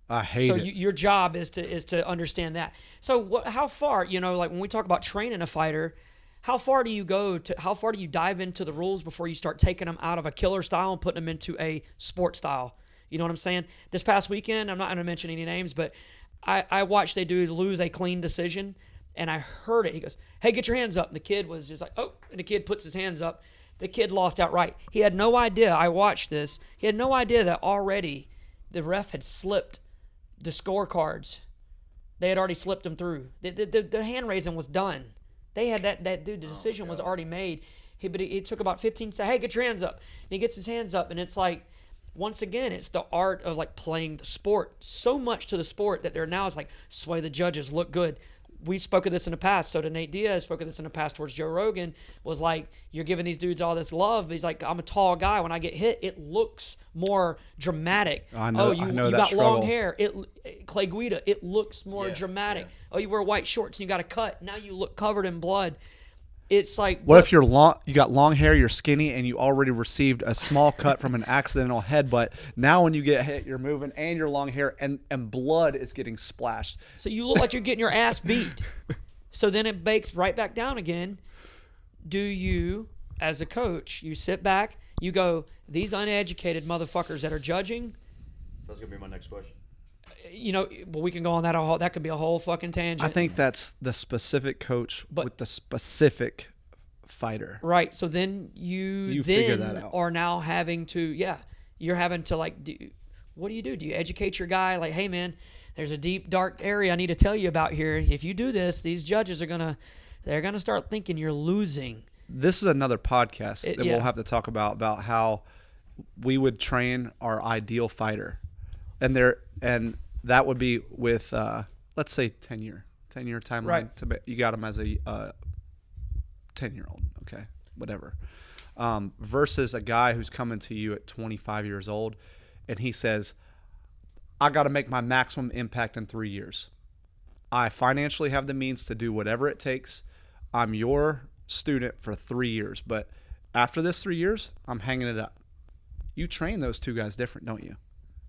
I hate So it. your job is to understand that. So how far, you know, like when we talk about training a fighter, how far do you dive into the rules before you start taking them out of a killer style and putting them into a sport style? You know what I'm saying? This past weekend, I'm not going to mention any names, but I watched a dude lose a clean decision, and I heard it. He goes, "Hey, get your hands up." And the kid was just like, "Oh," and the kid puts his hands up. The kid lost outright. He had no idea. I watched this. He had no idea that already the ref had slipped the scorecards. They had already slipped them through. The hand raising was done. They had that dude. The decision was already made. But it took about 15 seconds. "Hey, get your hands up." And he gets his hands up, and it's like, once again, it's the art of like playing the sport. So much to the sport that there now is like sway the judges, look good. We spoke of this in the past. So did Nate Diaz. Spoke of this in the past towards Joe Rogan. Was like, you're giving these dudes all this love. But he's like, I'm a tall guy. When I get hit, it looks more dramatic. I know you that got long struggle. hair. Clay Guida. It looks more dramatic. Yeah. Oh, you wear white shorts and you got a cut. Now you look covered in blood. It's like, What if you got long hair, you're skinny, and you already received a small cut from an accidental headbutt? Now when you get hit, you're moving, and your long hair, and blood is getting splashed. So you look like you're getting your ass beat. So then it bakes right back down again. Do you, as a coach, you sit back, you go, these uneducated motherfuckers that are judging, That's gonna be my next question. you know, well, we can go on that. That could be a whole fucking tangent. I think that's the specific coach But- with the specific fighter. Right. So then you figure then that out. are now having to, you're having to like, what do? Do you educate your guy? Like, hey man, there's a deep, dark area I need to tell you about here. If you do this, these judges they're gonna start thinking you're losing. This is another podcast that yeah. we'll have to talk about how we would train our ideal fighter, and that would be with let's say 10-year timeline. Right. You got him as a 10-year-old, okay, whatever, versus a guy who's coming to you at 25 years old, and he says, I got to make my maximum impact in 3 years. I financially have the means to do whatever it takes. I'm your student for 3 years, but after this 3 years, I'm hanging it up. You train those two guys different, don't you?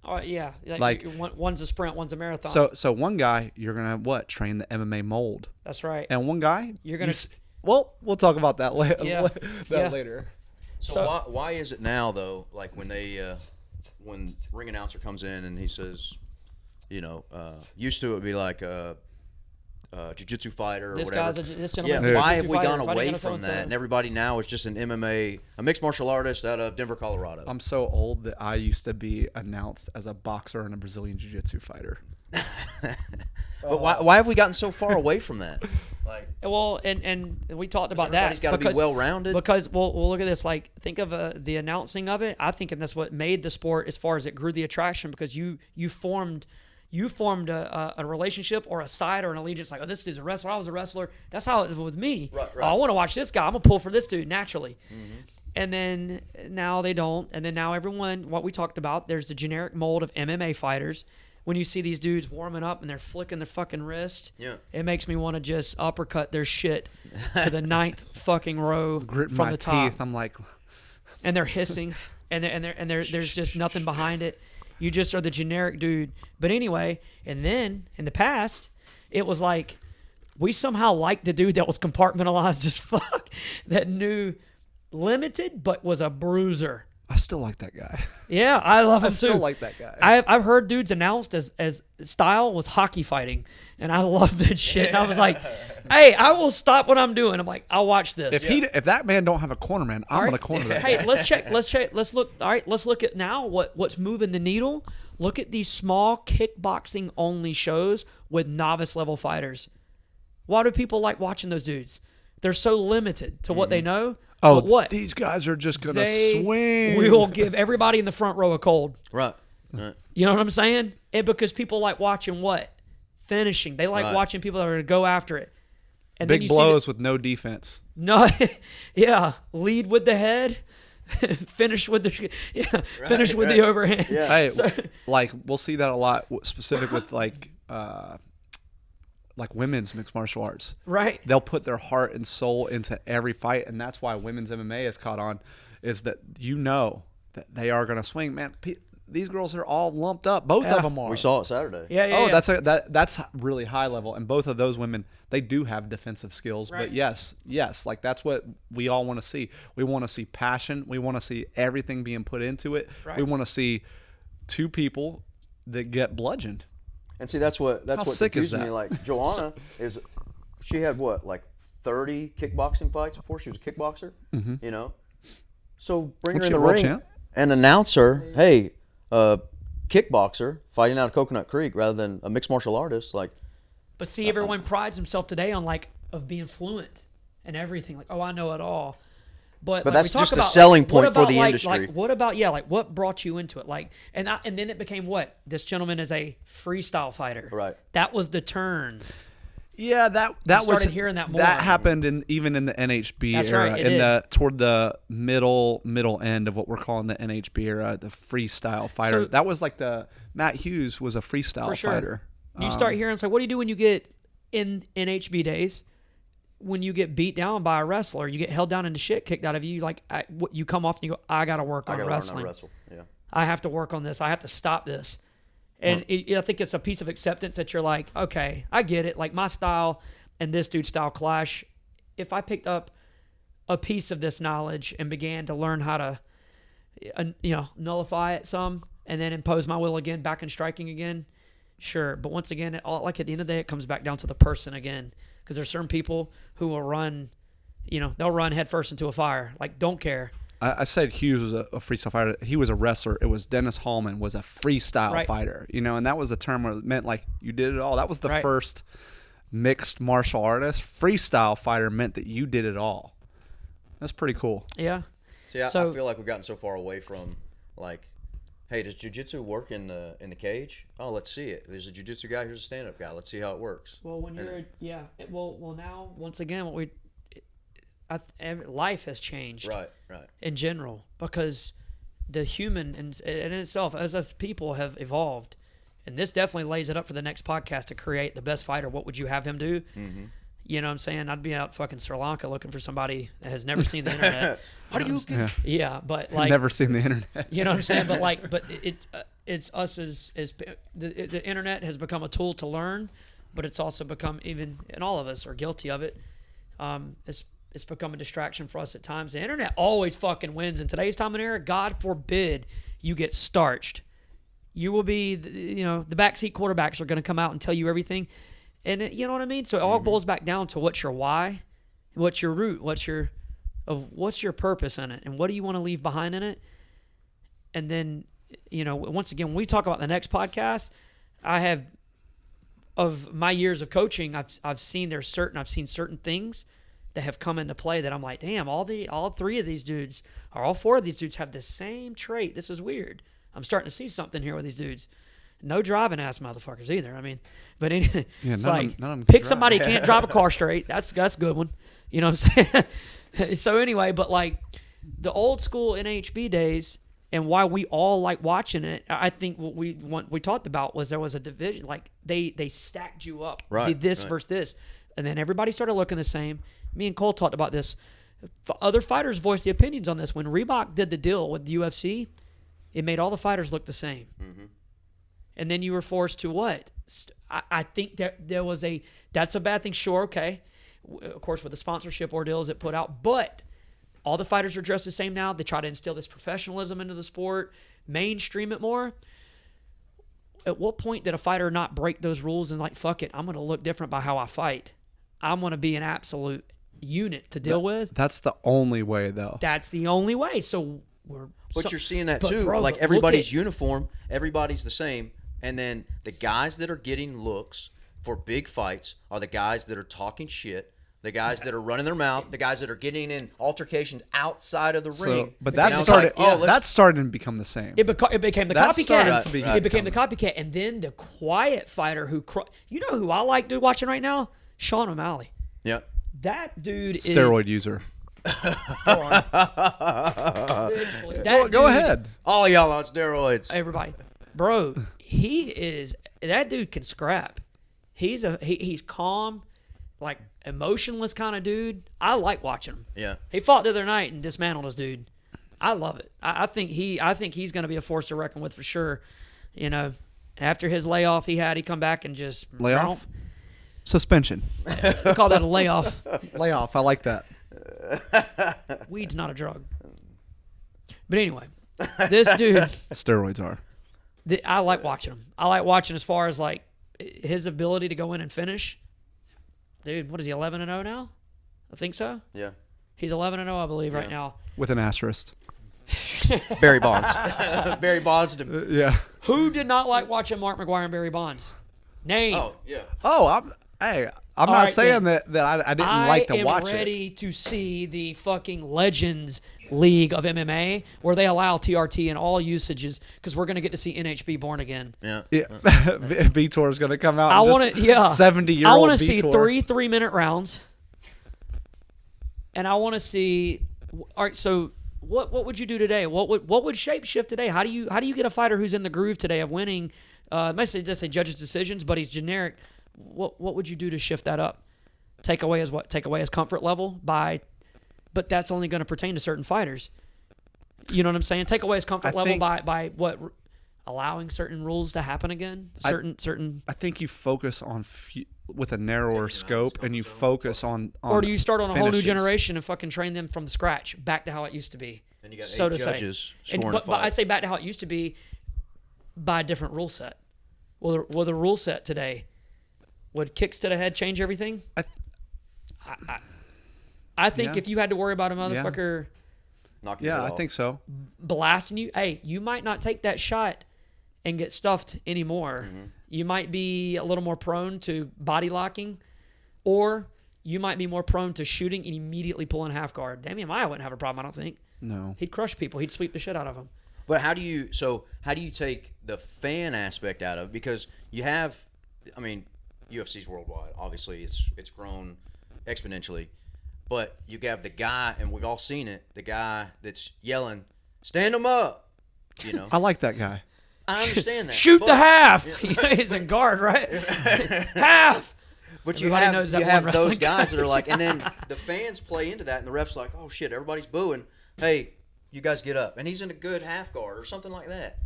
Oh yeah, Like- one's a sprint, one's a marathon. So one guy, you're gonna train the MMA mold, that's right. and one guy, You're gonna- well, we'll talk about that Yeah. Yeah. later. So why is it now though? Like when when ring announcer comes in and he says, used to it would be like, jiu-jitsu fighter or This whatever. guy's this Yeah, gentleman's a why jiu-jitsu have we fighter gone fighting away against from so-and-so. that? And everybody now is just an MMA, a mixed martial artist out of Denver, Colorado. I'm so old that I used to be announced as a boxer and a Brazilian jiu-jitsu fighter. But why have we gotten so far away from that? Like, Well, and we talked about that. everybody's gotta be well-rounded. Because we'll look at this. Like, think of the announcing of it. I think that's what made the sport as far as it grew the attraction, because you formed a relationship or a side or an allegiance. Like, oh, this dude's a wrestler. I was a wrestler. That's how it was with me. Right. Oh, I want to watch this guy. I'm gonna pull for this dude naturally. And then now they don't. And then now everyone, what we talked about, there's the generic mold of MMA fighters. When you see these dudes warming up and they're flicking their fucking wrist, it makes me want to just uppercut their shit to the ninth fucking row Gritting from my the top. teeth. I'm like, And they're hissing, and there's just nothing behind it. You just are the generic dude. But anyway, and then in the past, it was like we somehow liked the dude that was compartmentalized as fuck, that knew limited but was a bruiser. I still like that guy. Yeah, I love him I still too. like that guy. I've heard dudes announced as style was hockey fighting, and I love that shit. And I was like, hey, I will stop what I'm doing. I'm like, I'll watch this. If that man don't have a corner man, I'm gonna corner that. Hey, guy. let's check. Let's look. All right, let's look at now what's moving the needle. Look at these small kickboxing only shows with novice level fighters. Why do people like watching those dudes? They're so limited to what they know. Oh, but what? These guys are just gonna They swing. will give everybody in the front row a cold. right. You know what I'm saying? And because people like watching what? Finishing. They like Right. watching people that are going to go after it. And then Big you blows with no defense. No, yeah. Lead with the head, finish with the finish with the overhand. Yeah. Hey, So- like we'll see that a lot, specific with like women's mixed martial arts. Right. They'll put their heart and soul into every fight, and that's why women's MMA has caught on. Is that that they are going to swing, man? These girls are all lumped up. Both of them are. We saw it Saturday. Yeah. That's really high level, and both of those women, they do have defensive skills. Right. But yes, like that's what we all want to see. We want to see passion. We want to see everything being put into it. Right. We want to see two people that get bludgeoned. And see, that's what sick is confused me. that? Like Joanna she had what, like 30 kickboxing fights before she was a kickboxer. You know, so bring her in she the a world ring champ? and announce her, hey, kickboxer fighting out of Coconut Creek rather than a mixed martial artist. Like, But see, everyone prides himself today on of being fluent and everything. Like, oh, I know it all. But like that's we talk just a about, selling what point for about, the like, industry. Like, what about what brought you into it? Like, and then it became what? This gentleman is a freestyle fighter. Right. That was the turn. Yeah, that started was hearing that more. That happened even in the NHB That's era, right, it toward the middle end of what we're calling the NHB era, the freestyle fighter. So- that was like Matt Hughes was a freestyle For sure. fighter. You start hearing, so what do you do when you get in NHB days? When you get beat down by a wrestler, you get held down into shit kicked out of you. Like, you come off and you go, I got to work I on gotta learn how wrestling. to wrestle. Yeah. I have to work on this. I have to stop this. And I think it's a piece of acceptance that you're like, okay, I get it. Like, my style and this dude's style clash. If I picked up a piece of this knowledge and began to learn how to, nullify it some and then impose my will again, back in striking again, sure. But once again, like at the end of the day, it comes back down to the person again. Because there's certain people who will run, they'll run headfirst into a fire. Like, don't care. I said Hughes was a freestyle fighter. He was a wrestler. It was Dennis Hallman was a freestyle Right. fighter. And that was a term where it meant like you did it all. That was the Right. first mixed martial artist. Freestyle fighter meant that you did it all. That's pretty cool. Yeah. See, I So- feel like we've gotten so far away from, like, hey, does jiu-jitsu work in the cage? Oh, let's see it. There's a jiu-jitsu guy. Here's a stand-up guy. Let's see how it works. Well, when well, now once again, life has changed Right. in general because the human in itself, as us people, have evolved, and this definitely lays it up for the next podcast to create the best fighter. What would you have him do? Mm-hmm. You know what I'm saying? I'd be out fucking Sri Lanka looking for somebody that has never seen the internet. How do you get... Yeah, but like Never seen the internet. You know what I'm saying? But it's us as the internet has become a tool to learn, but it's also become, even, and all of us are guilty of it. It's become a distraction for us at times. The internet always fucking wins in today's time and era. God forbid you get starched. You will be, the backseat quarterbacks are going to come out and tell you everything. And you know what I mean? So it all boils back down to what's your why, what's your root, what's your purpose in it, and what do you want to leave behind in it? And then, once again, when we talk about the next podcast, I have, of my years of coaching, I've seen certain things that have come into play that I'm like, damn, all 3 of these dudes, or all 4 of these dudes have the same trait. This is weird. I'm starting to see something here with these dudes. No driving ass motherfuckers either. I mean, but anyway, it's like, pick somebody who can't drive a car straight. That's a good one. You know what I'm saying? So anyway, but like the old school NHB days, and why we all like watching it, I think what we talked about was there was a division. Like they stacked you up, right? This versus this, and then everybody started looking the same. Me and Cole talked about this. Other fighters voiced the opinions on this. When Reebok did the deal with the UFC, it made all the fighters look the same. Mm-hmm. And then you were forced to what? I think that that's a bad thing. Sure, okay. Of course, with the sponsorship ordeals it put out, but all the fighters are dressed the same now. They try to instill this professionalism into the sport, mainstream it more. At what point did a fighter not break those rules and like, fuck it, I'm going to look different by how I fight? I'm going to be an absolute unit to deal with. That's the only way, though. That's the only way. But you're seeing that too. Bro, like everybody's uniform, everybody's the same. And then the guys that are getting looks for big fights are the guys that are talking shit, the guys that are running their mouth, the guys that are getting in altercations outside of the ring. But that's starting to become the same. It became the copycat. It became the copycat. And then the quiet fighter who I like watching right now? Sean O'Malley. Yeah. That dude is steroid user. Go ahead. All y'all on steroids. Everybody. Bro, that dude can scrap. He's calm, like emotionless kind of dude. I like watching him. Yeah. He fought the other night and dismantled his dude. I love it. I think he's going to be a force to reckon with for sure. After his layoff he come back and just layoff. Suspension. We call that a layoff. Layoff. I like that. Weed's not a drug. But anyway, this dude. Steroids are. I like watching him. I like watching as far as like his ability to go in and finish. Dude, what is he, 11-0 now? I think so. Yeah. He's 11-0, I believe, right now. With an asterisk. Barry Bonds. Barry Bonds. Yeah. Who did not like watching Mark McGuire and Barry Bonds? Name. Oh, yeah. Oh, I'm not saying that I didn't like to watch it. I am ready to see the fucking Legends League of MMA where they allow TRT in all usages because we're going to get to see NHB born again. Yeah. Vitor is going to come out. I want to, 70-year-old I want to see Vitor. 3-minute rounds. And I want to see. All right, so what would you do today? What would shape shift today? How do you get a fighter who's in the groove today of winning? Let's say judges' decisions, but he's generic. What would you do to shift that up? Take away his comfort level but that's only going to pertain to certain fighters. You know what I'm saying? Take away his comfort level by what, allowing certain rules to happen again. Certain. I think you focus on with a narrower scope, and you focus on. Or do you start on a whole new finishes. generation and fucking train them from the scratch back to how it used to be? And you got 8 judges scoring but I say back to how it used to be by a different rule set. Will the rule set today? Would kicks to the head change everything? I think if you had to worry about a motherfucker I think so. blasting you, hey, you might not take that shot and get stuffed anymore. Mm-hmm. You might be a little more prone to body locking, or you might be more prone to shooting and immediately pulling half guard. Damian Maia wouldn't have a problem, I don't think. No. He'd crush people. He'd sweep the shit out of them. But how do you take the fan aspect out of it? Because you have, UFC's worldwide. Obviously, it's grown exponentially. But you have the guy, and we've all seen it, the guy that's yelling, "Stand him up!" I like that guy. I understand that. Shoot the half. He's in guard, right? Half. But you have those guys that are like, and then the fans play into that, and the ref's like, "Oh shit, everybody's booing. Hey, you guys get up," and he's in a good half guard or something like that.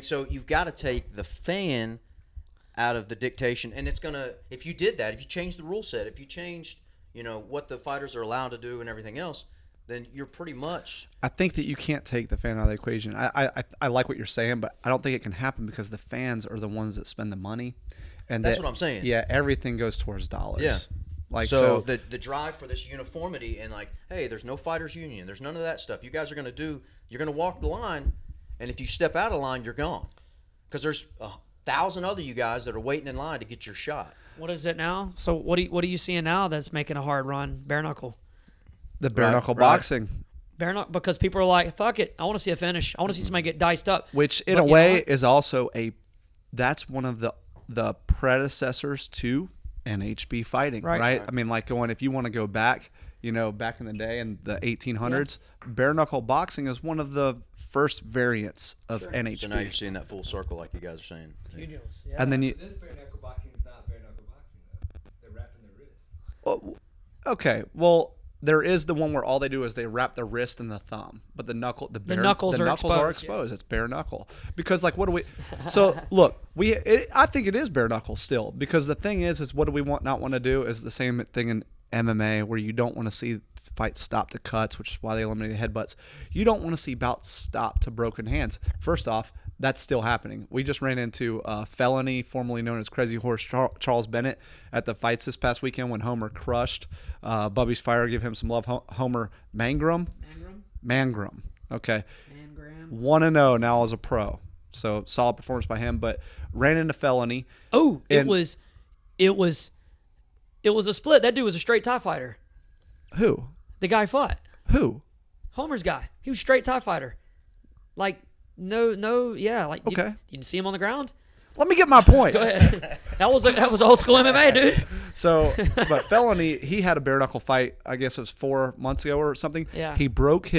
So you've got to take the fan out of the dictation, and it's gonna. If you did that, if you changed the rule set, if you changed what the fighters are allowed to do and everything else, then you're pretty much. I think that you can't take the fan out of the equation. I like what you're saying, but I don't think it can happen because the fans are the ones that spend the money. And That's what I'm saying. Yeah, everything goes towards dollars. Yeah. Like so the drive for this uniformity and like, hey, there's no fighters union. There's none of that stuff. You guys are going to walk the line, and if you step out of line, you're gone. Because there's 1,000 other you guys that are waiting in line to get your shot. What is it now? So what are you seeing now that's making a hard run? Bare knuckle. the bare knuckle right. boxing. Bare knuckle, because people are like, fuck it. I want to see a finish. I want to see somebody get diced up. Which in But a you know way what? is also that's one of the predecessors to NHB fighting, right? I mean, like if you want to go back, back in the day in the 1800s, bare knuckle boxing is one of the first variants of NHB. So now you're seeing that full circle, like you guys are saying. Huge deals, yeah. And then you, This bare knuckle boxing is not bare knuckle boxing though. They're wrapping their wrist. okay, well, there is the one where all they do is they wrap the wrist and the thumb, but the knuckles are are exposed, exposed. It's bare knuckle because what do we? So look, I think it is bare knuckle still because the thing is what do we not want to do is the same thing in MMA where you don't want to see fights stop to cuts, which is why they eliminated headbutts. You don't want to see bouts stop to broken hands. First off, that's still happening. We just ran into Felony, formerly known as Crazy Horse Charles Bennett, at the fights this past weekend when Homer crushed Bubby's Fire. Give him some love. Homer Mangrum. Okay. 1-0 now as a pro. So solid performance by him, but ran into Felony. Oh, it was a split. That dude was a straight TIE fighter. Who? The guy fought. Who? Homer's guy. He was straight TIE fighter. Like, yeah. Like, Okay. You didn't see him on the ground? Let me get my point. Go ahead. That was old school MMA, dude. But Felony, he had a bare knuckle fight, I guess it was 4 months ago or something. Yeah. He broke I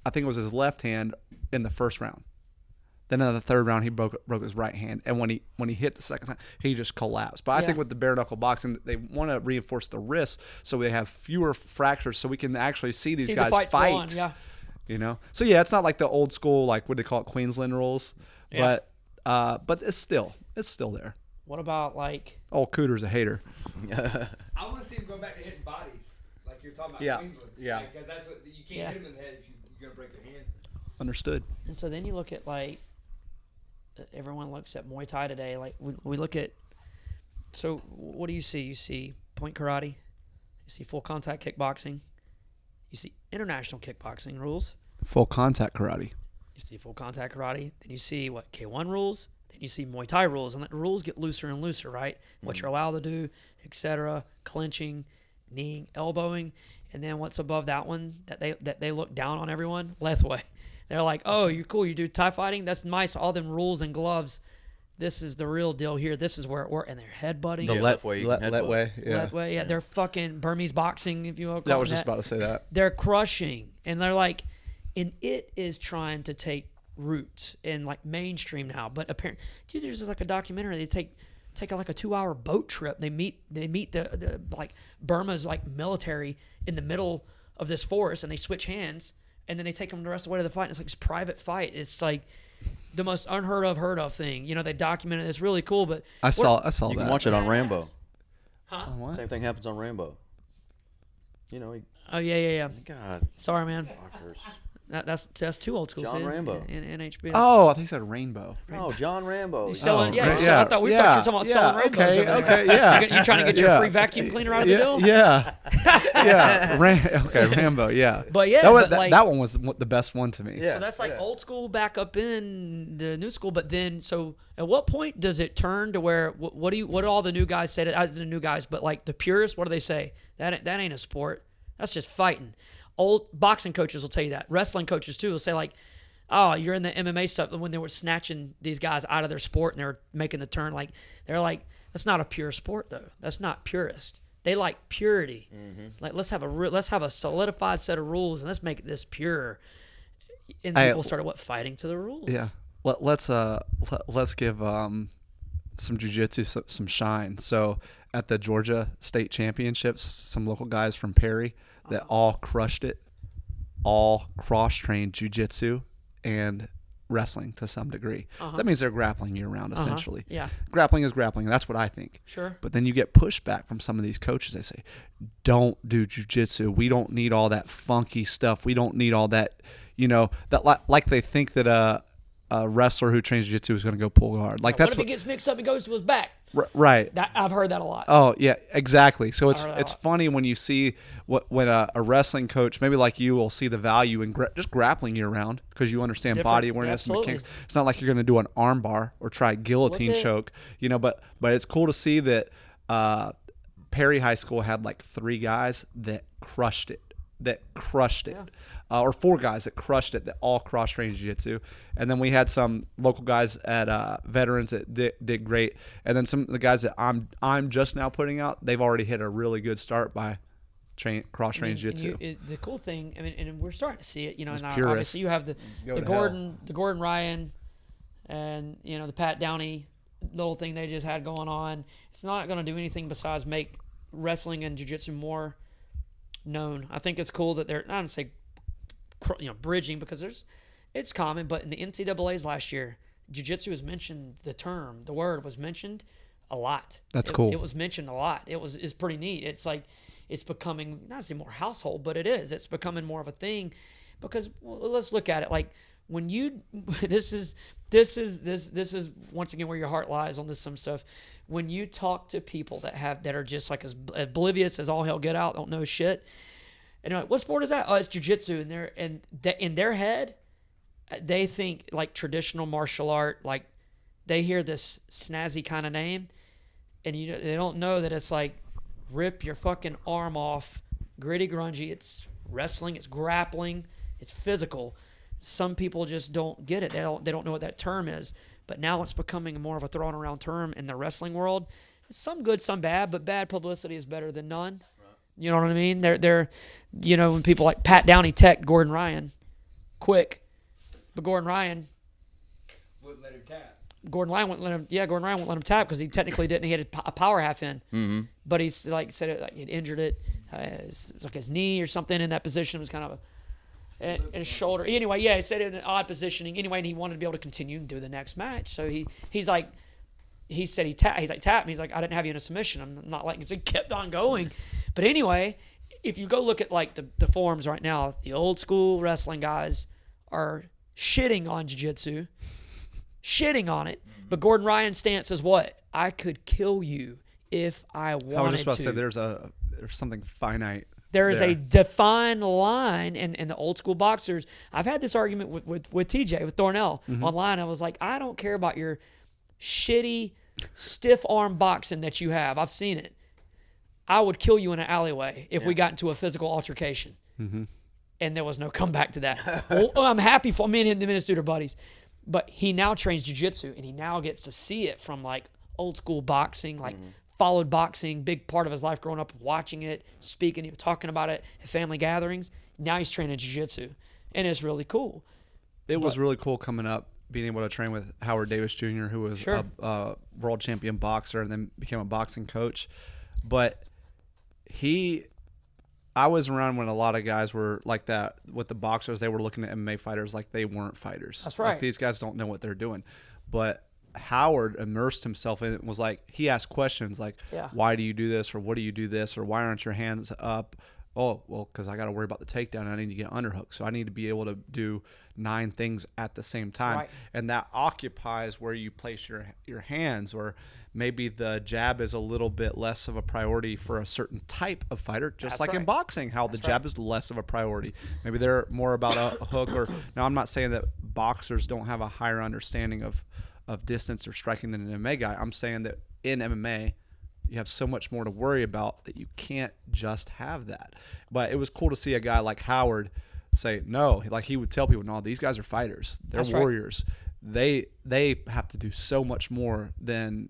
think it was his left hand in the first round. Then in the third round, he broke his right hand, and when he hit the second time, he just collapsed. But I think with the bare knuckle boxing, they want to reinforce the wrist so they have fewer fractures, so we can actually see these guys the fights fight. go on, yeah. So yeah, it's not like the old school what do they call it, Queensland rules, Yeah. but it's still there. What about Old Cooter's a hater. I want to see him go back to hitting bodies, like you're talking about. Yeah. Queensland. Yeah. Because that's what you can't hit him in the head if you're gonna break your hand. Understood. And so then you look at everyone looks at Muay Thai today. Like we look at. So what do you see? You see point karate. You see full contact kickboxing. You see international kickboxing rules. Full contact karate. You see full contact karate. Then you see K1 rules. Then you see Muay Thai rules, and the rules get looser and looser, right? What you're allowed to do, etc. Clinching, kneeing, elbowing, and then what's above that one that they look down on everyone? Lethway. They're like, oh, you're cool. You do Thai fighting? That's nice. All them rules and gloves. This is the real deal here. This is where it works. And they're headbutting. left way, you can headbutt. way. Yeah. Lethway, yeah. They're fucking Burmese boxing, if you will. I was just about to say that. They're crushing. And they're like, and it is trying to take root in mainstream now. But apparently, dude, there's a documentary. They take a 2-hour boat trip. They meet the Burma's military in the middle of this forest, and they switch hands. And then they take them the rest of the way to the fight. And it's like this private fight. It's like the most heard of thing. They documented it. It's really cool. But I saw You that. can watch it on Rambo. Huh? What? Same thing happens on Rambo. Oh yeah. God, Sorry, man. fuckers. That's too old school. John see? Rambo. in NHB. Oh, I think he said Rainbow. Oh, John Rambo. He's selling, Oh, yeah. right, he's selling, I thought you were talking about selling rainbows. Okay, over there. okay, yeah. You trying to get your free vacuum cleaner out of the deal? Yeah, yeah. Rambo. Yeah. But yeah, that one was the best one to me. Yeah. So that's old school back up in the new school. But then, so at what point does it turn to where what do all the new guys say? As the new guys, but the purists, what do they say? That ain't a sport. That's just fighting. Old boxing coaches will tell you that. Wrestling coaches too will say oh, you're in the MMA stuff. When they were snatching these guys out of their sport and they were making the turn, they're like, that's not a pure sport though. That's not purist. They like purity. Mm-hmm. Let's have a solidified set of rules and let's make this pure. And people started fighting to the rules. Yeah. Let's give some jiu-jitsu some shine. So at the Georgia State Championships, some local guys from Perry that all crushed it, all cross-trained jiu-jitsu and wrestling to some degree. So that means they're grappling year-round, essentially. Yeah. Grappling is grappling. That's what I think. Sure. But then you get pushback from some of these coaches. They say, don't do jiu-jitsu. We don't need all that funky stuff. We don't need all that, that they think that a wrestler who trains jiu-jitsu is going to go pull guard. What if he gets mixed up and goes to his back? Right. That I've heard that a lot. Oh yeah, exactly. So it's heard that a it's lot. funny when you see when a wrestling coach, maybe like you, will see the value in just grappling you around because you understand Different. body awareness and Absolutely. mechanics. It's not like you're going to do an arm bar or try a guillotine Look at- choke, but it's cool to see that Perry High School had like 3 guys that crushed it. Or 4 guys that crushed it, that all cross-trained jiu-jitsu. And then we had some local guys at Veterans that did great. And then some of the guys that I'm just now putting out, they've already hit a really good start by cross-trained jiu-jitsu. The cool thing, I mean, and we're starting to see it. You know, now purists. obviously you have the Go to Gordon Ryan, and the Pat Downey little thing they just had going on. It's not going to do anything besides make wrestling and jiu-jitsu more known. I think it's cool that they're not going to say bridging, because it's common, but in the NCAA's last year, jiu-jitsu was mentioned. The word was mentioned a lot. That's cool. It was mentioned a lot. It's pretty neat. It's like it's becoming, not to say more household, but it is. It's becoming more of a thing, because let's look at it like when you this is once again where your heart lies on some stuff. When you talk to people that are just like as oblivious as all hell get out, don't know shit, and you're like, what sport is that? Oh, it's jiu-jitsu. And in their head, they think like traditional martial art. Like they hear this snazzy kind of name, and they don't know that it's like rip your fucking arm off, gritty, grungy. It's wrestling. It's grappling. It's physical. Some people just don't get it. They don't know what that term is. But now it's becoming more of a thrown around term in the wrestling world. Some good, some bad, but bad publicity is better than none. You know what I mean? They're when people like Pat Downey tech Gordon Ryan quick, but Gordon Ryan Wouldn't let him tap. Gordon Ryan wouldn't let him tap because he technically didn't. He had a power half in, but he's like said it like he'd injured it. It's like his knee or something in that position. It was kind of and his shoulder. Anyway, yeah, he said it in an odd positioning. Anyway, and he wanted to be able to continue and do the next match. So he's like, he said he's like tap me. He's like, I didn't have you in a submission. I'm not like, he kept on going. But anyway, if you go look at like the forums right now, the old school wrestling guys are shitting on jiu-jitsu, shitting on it. But Gordon Ryan's stance is what? I could kill you if I wanted to. I was just about to say there's something finite. There is a defined line, and the old school boxers. I've had this argument with TJ, with Thornell online. I was like, I don't care about your shitty, stiff arm boxing that you have. I've seen it. I would kill you in an alleyway if we got into a physical altercation. And there was no comeback to that. Well, I'm happy for me and him, the Minnesota buddies. But he now trains jiu-jitsu, and he now gets to see it from like old school boxing, like followed boxing, big part of his life growing up, watching it, speaking, talking about it at family gatherings. Now he's training jiu-jitsu, and it's really cool. It was really cool coming up, being able to train with Howard Davis Jr., who was a world champion boxer and then became a boxing coach. But I was around when a lot of guys were like that with the boxers. They were looking at MMA fighters like they weren't fighters. That's right. Like, these guys don't know what they're doing. But Howard immersed himself in it and was like, he asked questions like, why do you do this? Or what do you do this? Or why aren't your hands up? Oh, well, because I got to worry about the takedown. I need to get underhook. So I need to be able to do 9 things at the same time. Right. And that occupies where you place your hands, or maybe the jab is a little bit less of a priority for a certain type of fighter, just in boxing, how the jab is less of a priority. Maybe they're more about a hook. Or now, I'm not saying that boxers don't have a higher understanding of distance or striking than an MMA guy. I'm saying that in MMA, you have so much more to worry about that you can't just have that. But it was cool to see a guy like Howard say, no, like he would tell people, no, these guys are fighters. They're warriors. They have to do so much more than,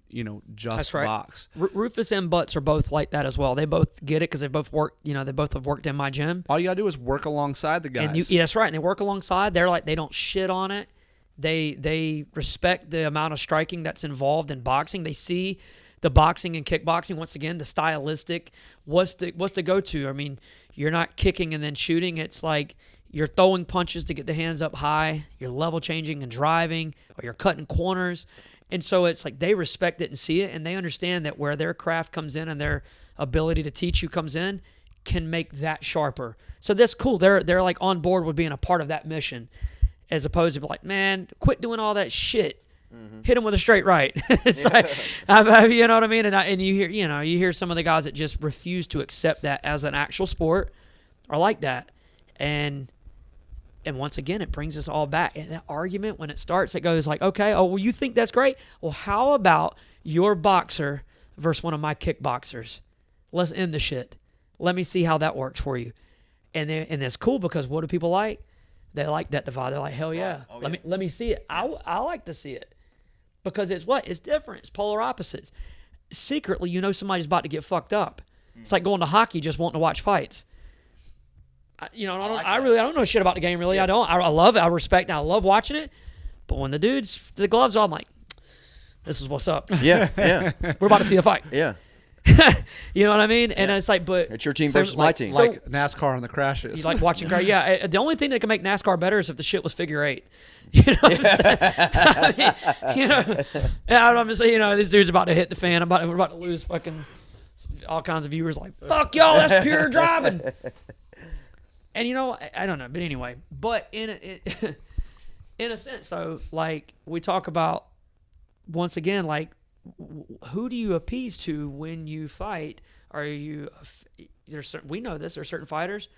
just box. Rufus and Butts are both like that as well. They both get it because they both work, they both have worked in my gym. All you got to do is work alongside the guys. And that's right. And they work alongside. They're like, they don't shit on it. They respect the amount of striking that's involved in boxing. They see the boxing and kickboxing, once again, the stylistic, what's the go-to? I mean, you're not kicking and then shooting. It's like you're throwing punches to get the hands up high, you're level changing and driving, or you're cutting corners. And so it's like they respect it and see it, and they understand that where their craft comes in and their ability to teach you comes in can make that sharper. So that's cool. They're like on board with being a part of that mission, as opposed to like, man, quit doing all that shit. hit him with a straight right. It's like, you know what I mean? And you hear some of the guys that just refuse to accept that as an actual sport are like that. And once again, it brings us all back. And that argument, when it starts, it goes like, okay, oh, well, you think that's great? Well, how about your boxer versus one of my kickboxers? Let's end the shit. Let me see how that works for you. And it's cool because what do people like? They like that divide. They're like, hell yeah. Let me see it. I like to see it. Because it's what? It's different. It's polar opposites. Secretly, you know somebody's about to get fucked up. It's like going to hockey just wanting to watch fights. I don't know shit about the game, really. I don't. I love it. I respect it. I love watching it. But when the gloves on, I'm like, this is what's up. Yeah, yeah. We're about to see a fight. Yeah. You know what I mean? And it's like, but it's your team versus my team. Like NASCAR on the crashes. You like watching car. Yeah. The only thing that can make NASCAR better is if the shit was figure eight. You know what I'm saying? I'm just saying, this dude's about to hit the fan. We're about to lose fucking all kinds of viewers. Like, fuck y'all, that's pure driving. And I don't know, but anyway. But in a sense, though, like we talk about once again, like, who do you appease to when you fight? We know this. There are certain fighters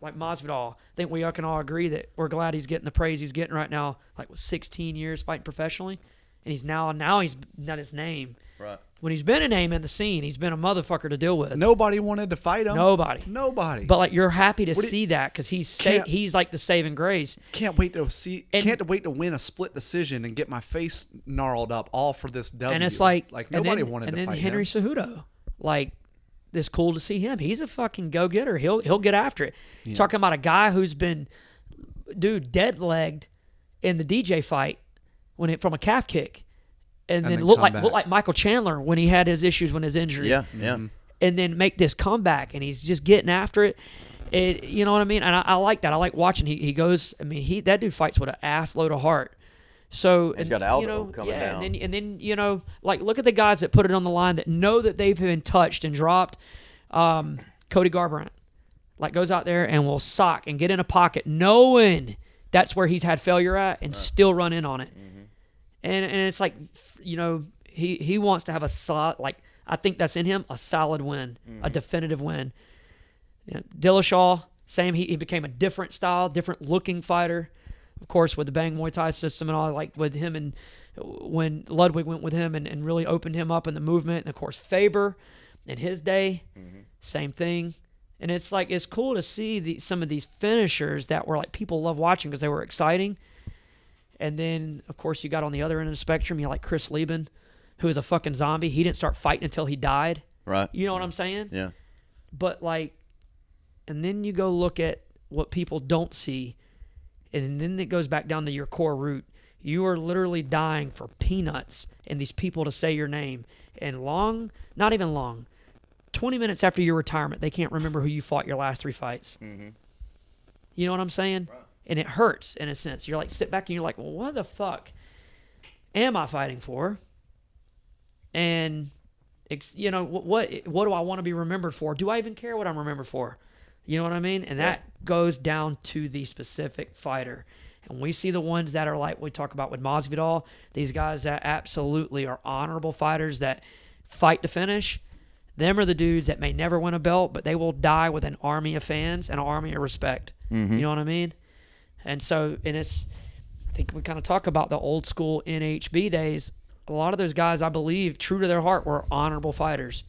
like Masvidal. I think we can all agree that we're glad he's getting the praise he's getting right now. Like with 16 years fighting professionally, and he's now he's not his name. Right. When he's been a name in the scene, he's been a motherfucker to deal with. Nobody wanted to fight him. Nobody. But like you're happy to see that because he's like the saving grace. Can't wait to win a split decision and get my face gnarled up all for this W. And it's like nobody wanted to fight him. And then Henry Cejudo, like, it's cool to see him. He's a fucking go getter. He'll get after it. Yeah. Talking about a guy who's been, dead legged in the DJ fight from a calf kick. And then look like Michael Chandler when he had his issues when his injury. Yeah, yeah. Mm-hmm. And then make this comeback, and he's just getting after it. You know what I mean? And I like that. I like watching. He goes. I mean, that dude fights with an ass load of heart. So he's got Aldo coming down. And then like look at the guys that put it on the line that know that they've been touched and dropped. Cody Garbrandt, like, goes out there and will sock and get in a pocket, knowing that's where he's had failure at, and still run in on it. Mm-hmm. And it's like, he wants to have a solid, like, I think that's in him, a solid win, a definitive win. Dillashaw, same. He became a different style, different looking fighter. Of course, with the Bang Muay Thai system and all, like with him, and when Ludwig went with him and really opened him up in the movement. And of course, Faber in his day, same thing. And it's like, it's cool to see some of these finishers that were like people love watching because they were exciting. And then, of course, you got on the other end of the spectrum, you like Chris Lieben, who is a fucking zombie. He didn't start fighting until he died. Right. You know what I'm saying? Yeah. But like, and then you go look at what people don't see, and then it goes back down to your core root. You are literally dying for peanuts and these people to say your name. And not even long, 20 minutes after your retirement, they can't remember who you fought your last 3 fights. Mm-hmm. You know what I'm saying? Right. And it hurts in a sense. You're like, sit back and you're like, well, what the fuck am I fighting for? And, what do I want to be remembered for? Do I even care what I'm remembered for? You know what I mean? And that goes down to the specific fighter. And we see the ones that are like we talk about with Masvidal, these guys that absolutely are honorable fighters that fight to finish. Them are the dudes that may never win a belt, but they will die with an army of fans and an army of respect. Mm-hmm. You know what I mean? And so, I think we kind of talk about the old school NHB days. A lot of those guys, I believe, true to their heart, were honorable fighters.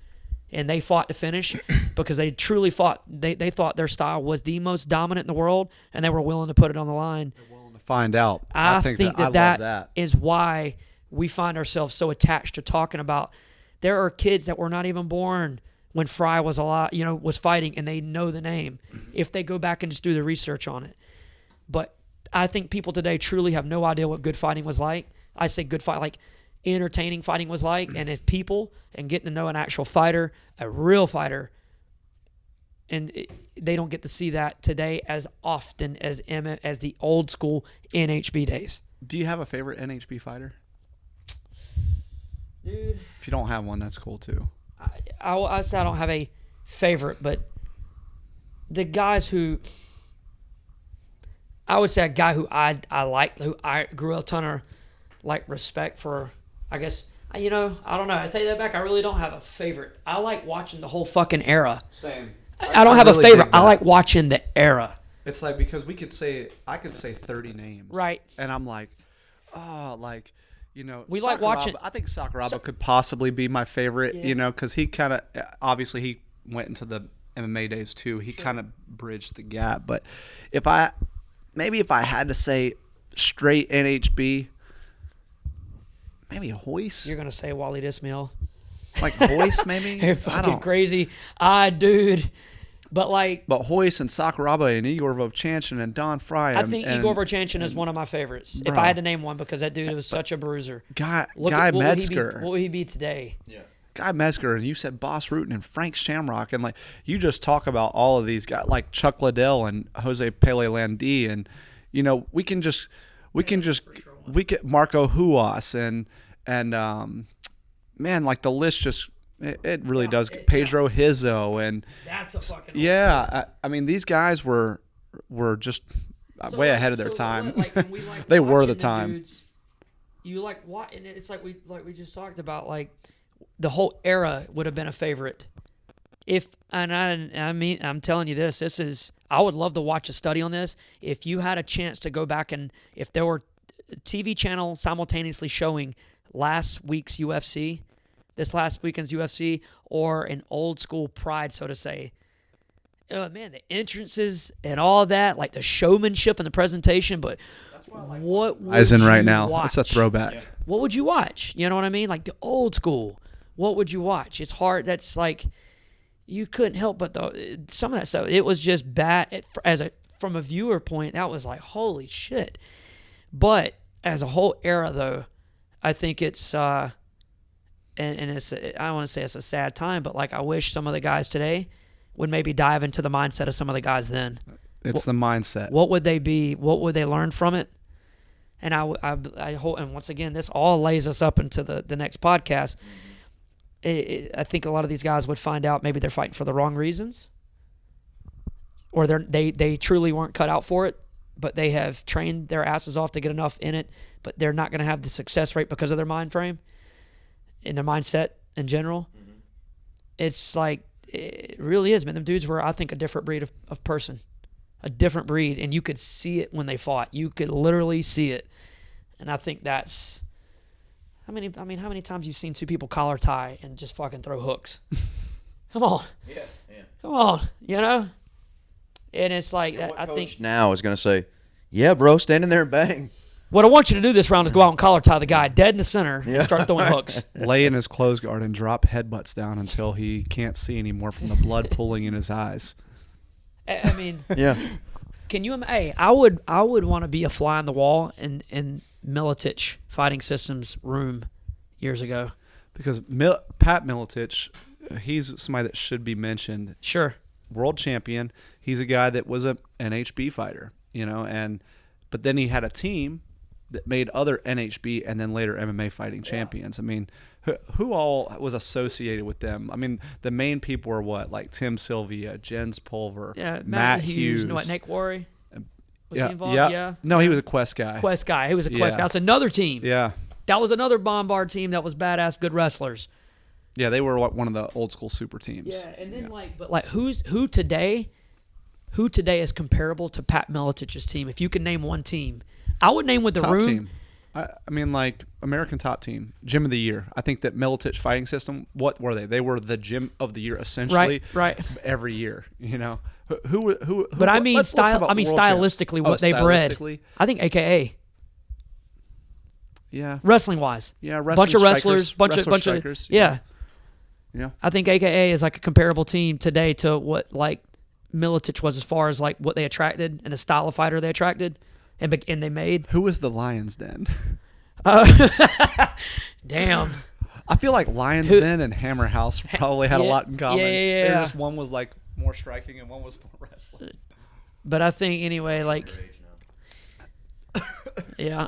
And they fought to finish because they truly fought. They thought their style was the most dominant in the world, and they were willing to put it on the line. They're willing to find out. I think that is why we find ourselves so attached to talking about. There are kids that were not even born when Fry was was fighting, and they know the name if they go back and just do the research on it. But I think people today truly have no idea what good fighting was like. I say good fight, like entertaining fighting was like, and as people and getting to know an actual fighter, a real fighter, and they don't get to see that today as often as the old school NHB days. Do you have a favorite NHB fighter? Dude, if you don't have one, that's cool too. I say I don't have a favorite, but the guys who I would say a guy who I liked, who I grew a ton of like respect for, I guess, you know, I don't know. I take that back. I really don't have a favorite. I like watching the whole fucking era. Same. I don't have really a favorite. dig I that. like watching the era. It's like because I could say 30 names, Right. And I'm like, oh, like, you know, We like watching- I think Sakuraba could possibly be my favorite, Yeah. you know, because he kind of obviously he went into the MMA days too. He kind of bridged the gap. But if I had to say straight NHB, maybe Hoist, You're gonna say Wally Dismail. like Hoist, maybe. You're I fucking don't. crazy, dude. But like, But Hoist and Sakuraba and Igor Vovchanchin and Don Fry. I think Igor Vovchanchin is one of my favorites. If Bro. I had to name one, because that dude was such a bruiser. Guy Look at what would he be- Metzger. what would he be today? Yeah. Guy Metzger, and you said Boss Rutan and Frank Shamrock, and like you just talk about all of these guys like Chuck Liddell and Jose Pele Landi, and you know we can Marco Huas and man, like the list just it really does. Pedro Hizzo and That's a fucking yeah, I mean these guys were just way ahead of their time. They were the time. Dudes, you like what? And it's like we just talked about. Like the whole era would have been a favorite. I mean, I'm telling you this. This is. I would love to watch a study on this. If you had a chance to go back and if there were TV channel simultaneously showing last week's UFC, this last weekend's UFC, or an old school Pride, so to say. Oh man, the entrances and all that, like the showmanship and the presentation. But what would Eisen right you now. watch? It's a throwback. Yeah. What would you watch? You know what I mean? Like the old school. What would you watch? It's hard. That's like you couldn't help but some of that stuff. It was just bad from a viewer point. That was like holy shit. But as a whole era, though, I think it's and it's I don't want to say it's a sad time, but like I wish some of the guys today would maybe dive into the mindset of some of the guys then. It's the mindset. What would they be? What would they learn from it? And I hope, and once again, this all lays us up into the next podcast. I think a lot of these guys would find out maybe they're fighting for the wrong reasons, or they truly weren't cut out for it, but they have trained their asses off to get enough in it, but they're not going to have the success rate because of their mind frame and their mindset in general. Mm-hmm. It's like, it really is, man. Them dudes were, I think, a different breed of person. A different breed, and you could see it when they fought. You could literally see it. And I think that's how many times you've seen two people collar tie and just fucking throw hooks? Come on. Yeah. Come on, you know? And it's like that, I think Now is going to say, yeah, bro, stand in there and bang. what I want you to do this round is go out and collar tie the guy dead in the center and start throwing hooks. Lay in his clothes guard and drop headbutts down until he can't see anymore from the blood pooling in his eyes. I mean, Yeah. can you? Hey, I would want to be a fly on the wall in Militich Fighting Systems room years ago. Because Pat Militich, he's somebody that should be mentioned. Sure. World champion. He's a guy that was a NHB fighter, you know, but then he had a team that made other NHB and then later MMA fighting champions. I mean, who all was associated with them? I mean, the main people were what? Like Tim Sylvia, Jens Pulver, Yeah, Matt Hughes. You know what, Nick Worry? Was yeah, he involved? yeah. Yeah. No, he was a Quest guy. Quest guy. He was a Quest Yeah. guy. That's another team. Yeah. That was another Bombard team that was badass, good wrestlers. Yeah, they were one of the old school super teams. Yeah, and then who today is comparable to Pat Militich's team? If you could name one team, I would name with the Top room. team. I mean, like American Top Team, Gym of the Year. I think that Militich Fighting System. What were they? They were the Gym of the Year essentially. Right. Every year, you know. Who But I mean, let's talk about the world stylistically, champs. what they bred. Stylistically? I think AKA Yeah. wrestling wise. Yeah. Bunch of wrestlers, bunch of strikers. yeah. Yeah. I think AKA is like a comparable team today to what like Militich was as far as like what they attracted and the style of fighter they attracted and they made. Who was the Lions Den? Damn. I feel like Lions Den and Hammer House probably had a Yeah. lot in common. Yeah. They were just one was like more striking and one was more wrestling. But I think anyway, like, yeah.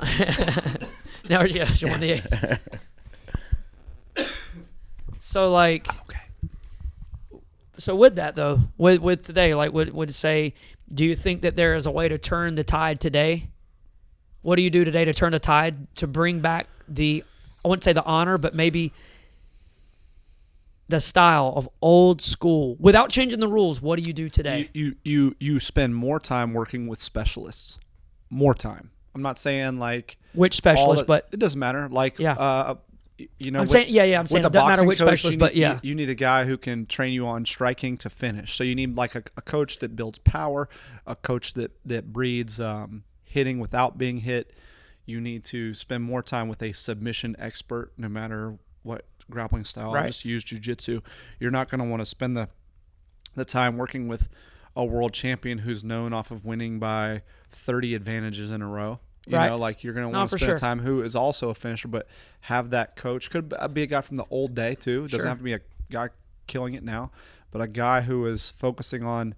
Now, yeah, she won the age. So like, Okay. so with that though, with today, like, would say, do you think that there is a way to turn the tide today? What do you do today to turn the tide, to bring back I wouldn't say the honor, but maybe the style of old school without changing the rules? What do you do today? You spend more time working with specialists. More time. I'm not saying like Which specialist, but it doesn't matter. Like Yeah. you know, I'm saying I'm saying it doesn't matter which specialist, but yeah. You need a guy who can train you on striking to finish. So you need like a coach that builds power, a coach that breeds hitting without being hit. You need to spend more time with a submission expert, no matter what grappling style. Right. Just use jiu-jitsu. You're not going to want to spend the time working with a world champion who's known off of winning by 30 advantages in a row. You Right. know, like you're going to No, want to for spend sure. time who is also a finisher, but have that coach. Could be a guy from the old day too. It doesn't Sure. have to be a guy killing it now, but a guy who is focusing on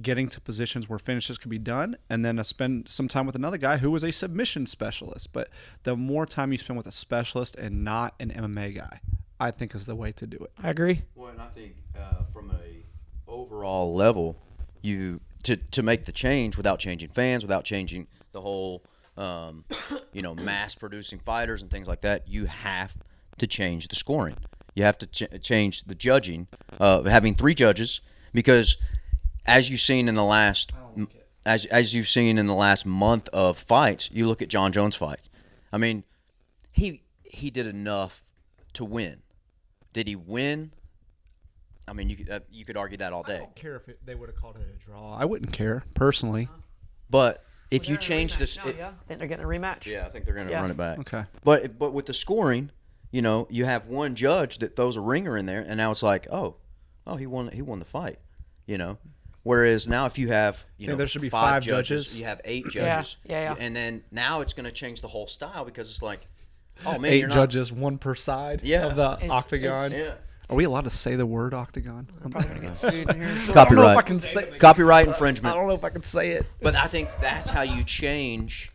getting to positions where finishes can be done, and then spend some time with another guy who is a submission specialist. But the more time you spend with a specialist and not an MMA guy, I think is the way to do it. I agree. Well, and I think from a overall level, you to make the change without changing fans, without changing the whole, mass producing fighters and things like that, you have to change the scoring. You have to change the judging, having 3 judges, because as you've seen in the last as you've seen in the last month of fights, you look at John Jones' fight. I mean, he did enough to win. Did he win? I mean, you could argue that all I day. don't care if they would have called it a draw. I wouldn't care personally. But if you change this, I think they're getting a rematch. yeah, I think they're going to Yeah. run it back. Okay. But with the scoring, you have one judge that throws a ringer in there, and now it's like, oh, he won the fight, Whereas now if you have there should be 5 5 judges, judges. you have 8 judges, Yeah. and then now it's going to change the whole style, because it's like, oh man, 8 you're not, judges, 1 per side Yeah. of the It's- octagon. yeah, Are we allowed to say the word octagon? Probably gonna get sued in here. I don't know if copyright, I can say. copyright I infringement. don't know if I can say it. But I think that's how you change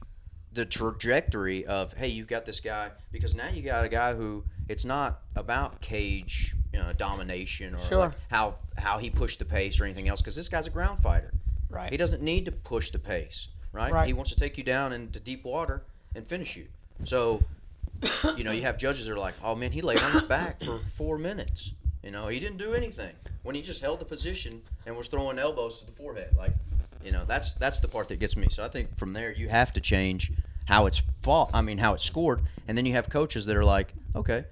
the trajectory of, hey, you've got this guy, because now you got a guy who, it's not about cage domination or Sure. like how he pushed the pace or anything else, because this guy's a ground fighter. Right. He doesn't need to push the pace, right? Right. He wants to take you down into deep water and finish you. So, you have judges that are like, oh man, he laid on his back for 4 minutes. He didn't do anything when he just held the position and was throwing elbows to the forehead. Like, that's the part that gets me. So I think from there you have to change how it's fought. I mean, how it's scored, and then you have coaches that are like, okay,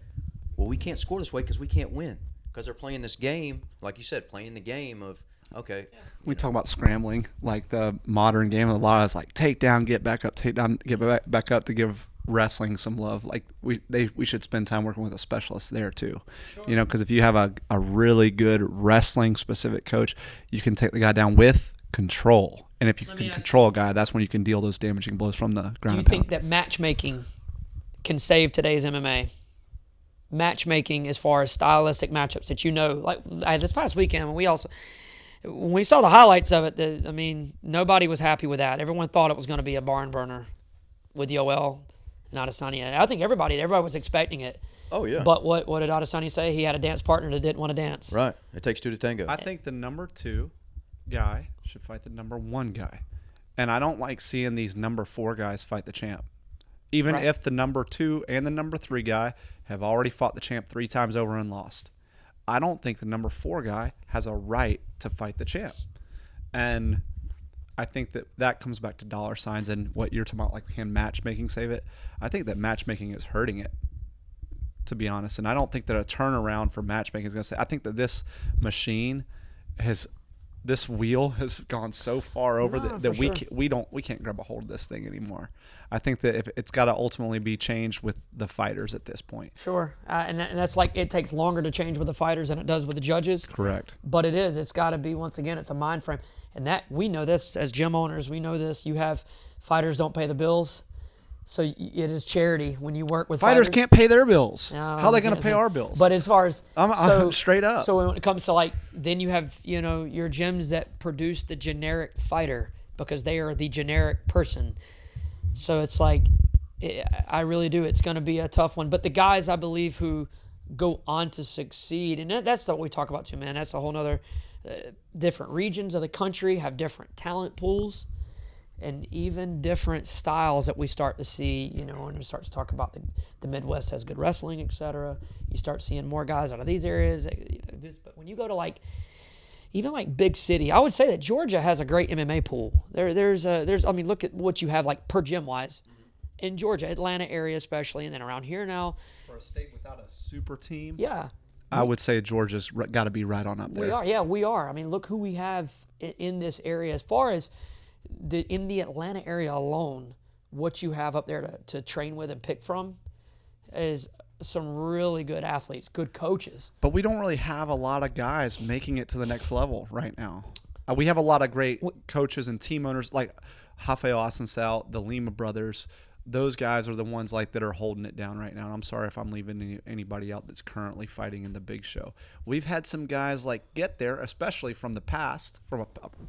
well, we can't score this way because we can't win, because they're playing this game, like you said, playing the game of, okay. We talk about scrambling, like the modern game. A lot is like take down, get back up, take down, get back up, to give wrestling some love. Like we should spend time working with a specialist there too, because if you have a really good wrestling specific coach, you can take the guy down with control. And if you can control a guy, that's when you can deal those damaging blows from the ground. Do you and think pound. that matchmaking can save today's MMA? Matchmaking as far as stylistic matchups that like this past weekend when we saw the highlights of it, nobody was happy with that. Everyone thought it was going to be a barn burner with Yoel and Adesanya. I think everybody was expecting it. Oh yeah. But what did Adesanya say? He had a dance partner that didn't want to dance. Right. It takes 2 to tango. I think the number 2 guy should fight the number 1 guy, and I don't like seeing these number 4 guys fight the champ. Even Right. if the number 2 and the number 3 guy have already fought the champ 3 times over and lost, I don't think the number 4 guy has a right to fight the champ. And I think that comes back to dollar signs and what you're talking about, like, can matchmaking save it? I think that matchmaking is hurting it, to be honest. And I don't think that a turnaround for matchmaking is going to say. I think that this machine this wheel has gone so far over No, that for sure. we can't grab a hold of this thing anymore. I think that if it's got to ultimately be changed with the fighters at this point. Sure. And that's like it takes longer to change with the fighters than it does with the judges. Correct. But it's got to be, once again, it's a mind frame. And that we know this as gym owners. We know this. You have fighters don't pay the bills. So it is charity when you work with Fighters can't pay their bills. No, How are they going to yes, pay no. our bills? But as far as I'm straight up. So when it comes to then you have your gyms that produce the generic fighter because they are the generic person. So it's like I really do. It's going to be a tough one. But the guys I believe who go on to succeed, and that's what we talk about too, man. That's a whole nother different regions of the country have different talent pools. and even different styles that we start to see, when we start to talk about the Midwest has good wrestling, etc. You start seeing more guys out of these areas. But when you go to even big city, I would say that Georgia has a great MMA pool. There's look at what you have per gym wise in Georgia, Atlanta area especially, and then around here now. For a state without a super team, Yeah. I would say Georgia's got to be right on up there. We are, yeah, we are. I mean, look who we have in this area. As far as in the Atlanta area alone, what you have up there to train with and pick from is some really good athletes, good coaches. But we don't really have a lot of guys making it to the next level right now. We have a lot of great coaches and team owners like Rafael Assunção, the Lima brothers. Those guys are the ones that are holding it down right now. And I'm sorry if I'm leaving anybody out that's currently fighting in the big show. We've had some guys get there, especially from the past, from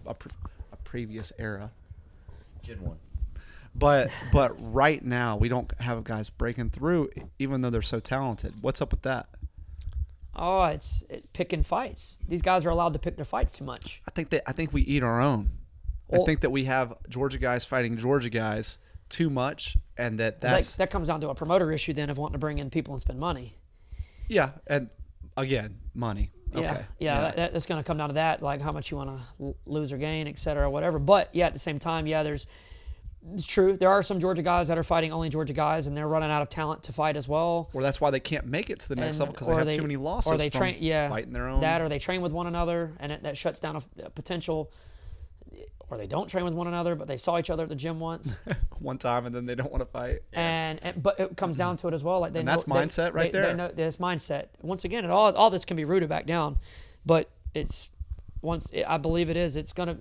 a previous era. Gen 1. But right now we don't have guys breaking through, even though they're so talented. What's up with that? Oh, it's picking fights. These guys are allowed to pick their fights too much. I think we eat our own. Well, I think that we have Georgia guys fighting Georgia guys too much, and that comes down to a promoter issue then of wanting to bring in people and spend money. Yeah, and again, money. Okay. Yeah. That's going to come down to that, how much you want to lose or gain, et cetera, whatever. But yeah, at the same time, it's true. There are some Georgia guys that are fighting only Georgia guys, and they're running out of talent to fight as well. Well, that's why they can't make it to the next level, because they have too many losses. Or they train, fighting their own. Or they train with one another, and that shuts down a potential. Or they don't train with one another, but they saw each other at the gym once. One time, and then they don't want to fight. But it comes down to it as well. That's mindset right there. They know this mindset. Once again, all this can be rooted back down, but I believe it is. It's gonna.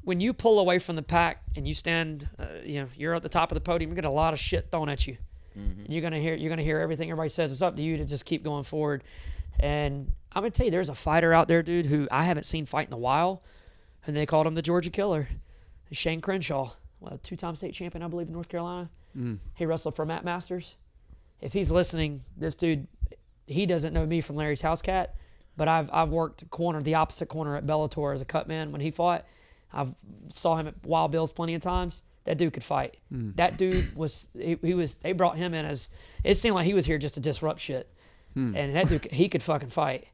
When you pull away from the pack and you stand, you're at the top of the podium. You get a lot of shit thrown at you. Mm-hmm. You're gonna hear everything everybody says. It's up to you to just keep going forward. And I'm gonna tell you, there's a fighter out there, dude, who I haven't seen fight in a while. And they called him the Georgia Killer. Shane Crenshaw, two-time state champion, I believe, in North Carolina. Mm. He wrestled for Matt Masters. If he's listening, this dude, he doesn't know me from Larry's House Cat, but I've worked the opposite corner at Bellator as a cut man when he fought. I've saw him at Wild Bill's plenty of times. That dude could fight. Mm. That dude they brought him in it seemed like he was here just to disrupt shit. Mm. And that dude, he could fucking fight.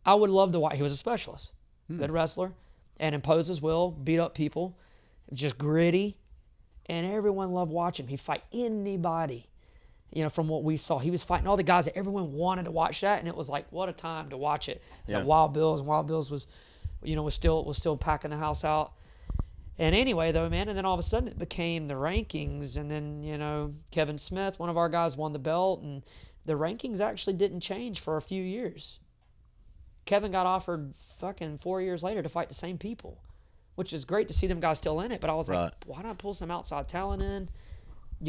I would love to watch. He was a specialist, good wrestler. And impose his will, beat up people, just gritty, and everyone loved watching him. He'd fight anybody, from what we saw. He was fighting all the guys that everyone wanted to watch that, and it was what a time to watch it. It's like Wild Bills, and Wild Bills was still packing the house out. And anyway, though, man, and then all of a sudden it became the rankings, and then, Kevin Smith, one of our guys, won the belt, and the rankings actually didn't change for a few years. Kevin got offered fucking 4 years later to fight the same people, which is great to see them guys still in it. But I was like, why not pull some outside talent in?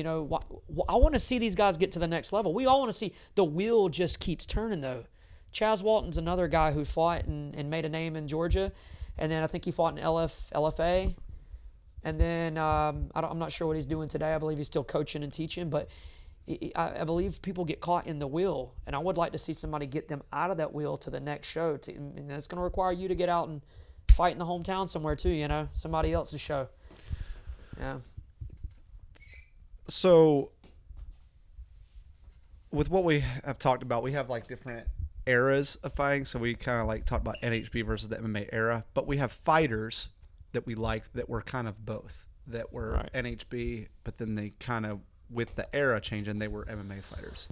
I want to see these guys get to the next level. We all want to see. The wheel just keeps turning, though. Chaz Walton's another guy who fought and made a name in Georgia. And then I think he fought in LFA. And then I'm not sure what he's doing today. I believe he's still coaching and teaching. But I believe people get caught in the wheel, and I would like to see somebody get them out of that wheel to the next show. And it's going to require you to get out and fight in the hometown somewhere too, somebody else's show. Yeah. So with what we have talked about, we have different eras of fighting. So we kind of talked about NHB versus the MMA era, but we have fighters that we like that were kind of both, that were NHB, but then they kind of, with the era changing, they were MMA fighters.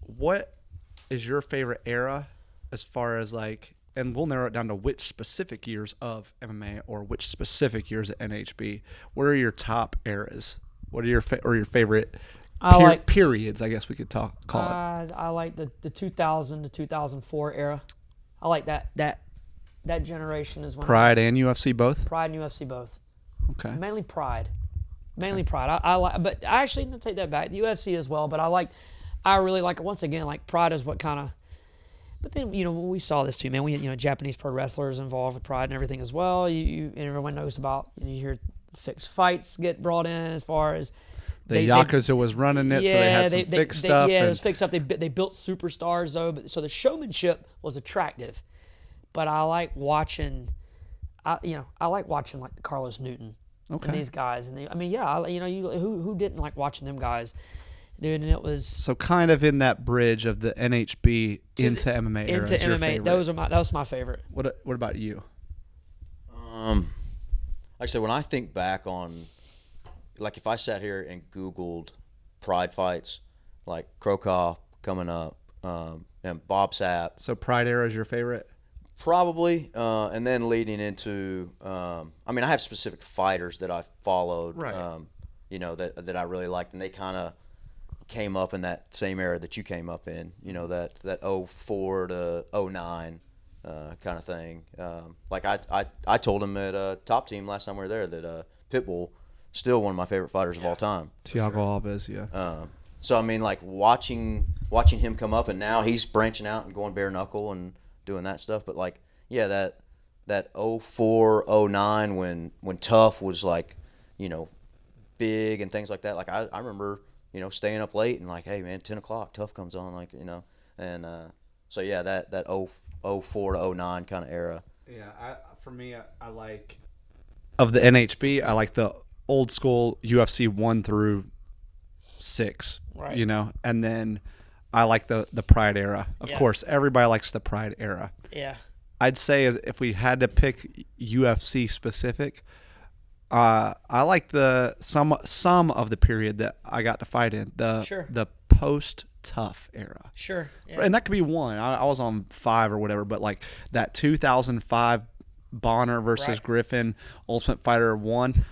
What is your favorite era as far as and we'll narrow it down to which specific years of MMA or which specific years at NHB. What are your top eras? What are your favorite periods, I guess we could call it? I like the 2000 to 2004 era. I like that generation as well. Pride and UFC both? Pride and UFC both. Okay. Mainly Pride. Pride. I like, but I actually didn't take that back. The UFC as well, but I really like it. Once again, Pride is what kind of. But then when we saw this too, man, we had Japanese pro wrestlers involved with Pride and everything as well. And everyone knows about. You hear fixed fights get brought in as far as. The Yakuza was running it, so they had some fixed stuff. Yeah, it was fixed stuff. They built superstars though, so the showmanship was attractive. But I like watching. I like watching like Carlos Newton Okay. and these guys, and who didn't like watching them guys, dude? And it was So kind of in that bridge of the NHB into MMA era. into is your MMA. favorite. That was my favorite. What about you? Like I said, when I think back on, like if I sat here and Googled Pride fights, like Krokoff coming up, and Bob Sapp, So Pride era is your favorite? probably, and then leading into, I mean, I have specific fighters that I followed, Right. That I really liked, and they kind of came up in that same era that you came up in, that 04 to 09 kind of thing. Like I told him at Top Team last time we were there that Pitbull still one of my favorite fighters of all time. Thiago Alves, yeah. So I mean, like watching him come up, and now he's branching out and going bare knuckle and doing that stuff. But like, yeah, that 04, 09 when Tough was like, big and things like that. Like I remember, staying up late and like, hey man, 10 o'clock, Tough comes on, like, and so yeah, that 04 to 09 kind of era. Yeah, for me, I like of the NHB. I like the old school UFC 1 through 6. Right. And then I like the Pride era. Of course, everybody likes the Pride era. Yeah. I'd say if we had to pick UFC specific, I like some of the period that I got to fight in the post Tough era. Sure. Yeah. And that could be one. I was on 5 or whatever, but like that 2005 Bonner versus Right. Griffin Ultimate Fighter 1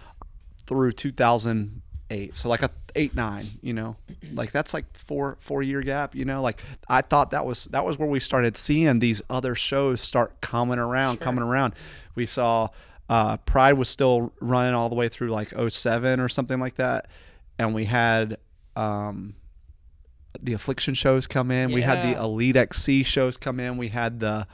through 2008. So like a 8-9, like that's like 4-year gap, like I thought that was where we started seeing these other shows start coming around. We saw Pride was still running all the way through like 07 or something like that. And we had the Affliction shows come in. We had the Yeah. Elite XC shows come in. We had the,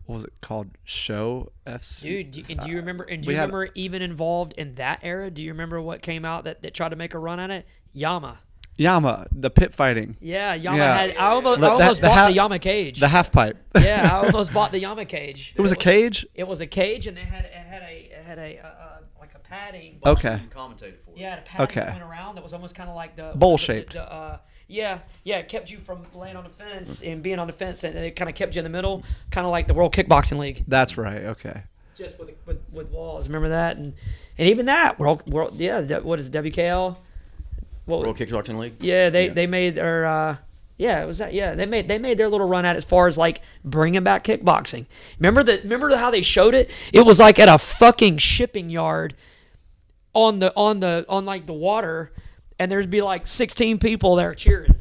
what was it called? Show FC. Dude, do you remember? And do we you had- remember even involved in that era? Do you remember what came out that tried to make a run at it? Yama. Yama, the pit fighting. Yeah, Yama Yeah. had. I almost That- bought the the Yama cage. The half pipe. Yeah, I almost bought the Yama cage. It was a cage? It was a cage, and it had a like a padding. Okay. Commentated for it. Yeah, a padding Okay. that went around that was almost kind of like the Bowl-shaped. Yeah, it kept you from laying on the fence and being on the fence, and it kind of kept you in the middle, kind of like the World Kickboxing League, That's right. Okay. just with walls. Remember that? And even that world, what is it, WKL? What, World Kickboxing League. yeah, they made their it was that. Yeah, they made their little run at it as far as like bringing back kickboxing. Remember how they showed it? It was like at a fucking shipping yard on like the water, and there'd be like 16 people there cheering.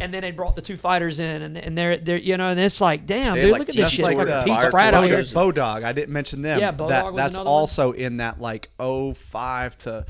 And then they brought the two fighters in, and they're and it's like, damn, They had, dude, like, look at this shit. t-shirts It's with like the Pete fire Spratt over here. torches. Bodog. I didn't mention them. Yeah, Bodog was That's another one. also in that like 05 to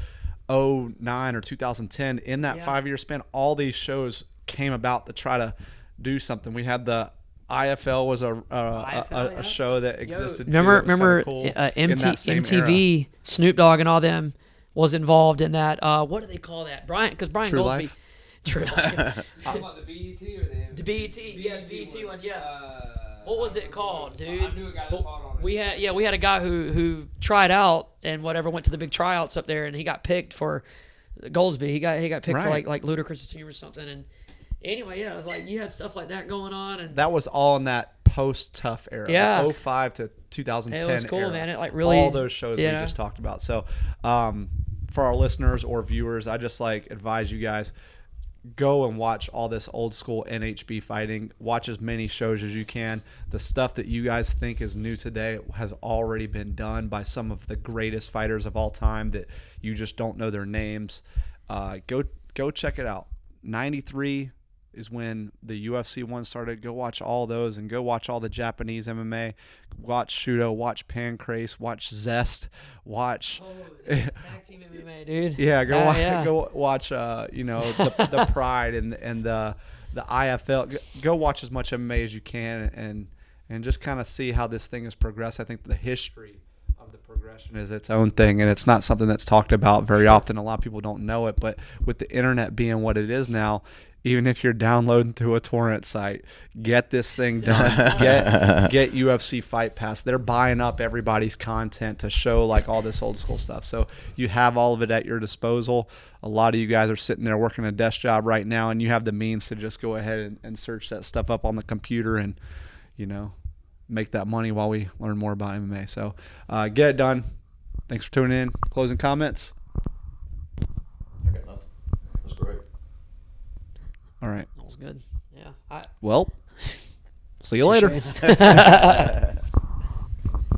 09 or 2010. In that Yeah. 5-year span, all these shows came about to try to do something. We had the IFL was a yeah. show that existed. Remember, too, that was kinda cool in that same MTV, Snoop Dogg and all them was involved in that. What do they call that? Brian True Goldsby. Life? True Life. Talking about the BET or The BET, yeah, the BET one, yeah. What was it called, dude? I knew a guy that fought on it. We had a guy who tried out and whatever, went to the big tryouts up there, and he got picked for Goldsby. He got picked for Right. like Ludacris' team or something. And anyway, yeah, it was like you had stuff like that going on, and That was all in that post-Tough era. Yeah. The 05 to 2010 it was cool, era. man. It like really all those shows we you know? just talked about. So, for our listeners or viewers, I just like advise you guys go and watch all this old school NHB fighting. Watch as many shows as you can. The stuff that you guys think is new today has already been done by some of the greatest fighters of all time that you just don't know their names. Go check it out. 93 is when the UFC one started. Go watch all those and go watch all the Japanese MMA. Watch Shudo, watch Pancrase, watch Zest, watch tag team MMA, dude. yeah, Yeah. go watch the Pride and the IFL. Go watch as much MMA as you can and just kind of see how this thing has progressed. I think the history of of the progression is its own thing, and it's not something that's talked about very often. A lot of people don't know it, but with the internet being what it is now, even if you're downloading through a torrent site, get this thing done. Get UFC Fight Pass. They're buying up everybody's content to show like all this old school stuff. So you have all of it at your disposal. A lot of you guys are sitting there working a desk job right now, and you have the means to just go ahead and search that stuff up on the computer and, make that money while we learn more about MMA. So get it done. Thanks for tuning in. Closing comments? I got nothing. That's great. All right. That was good. Yeah. Well, see you later. Touche.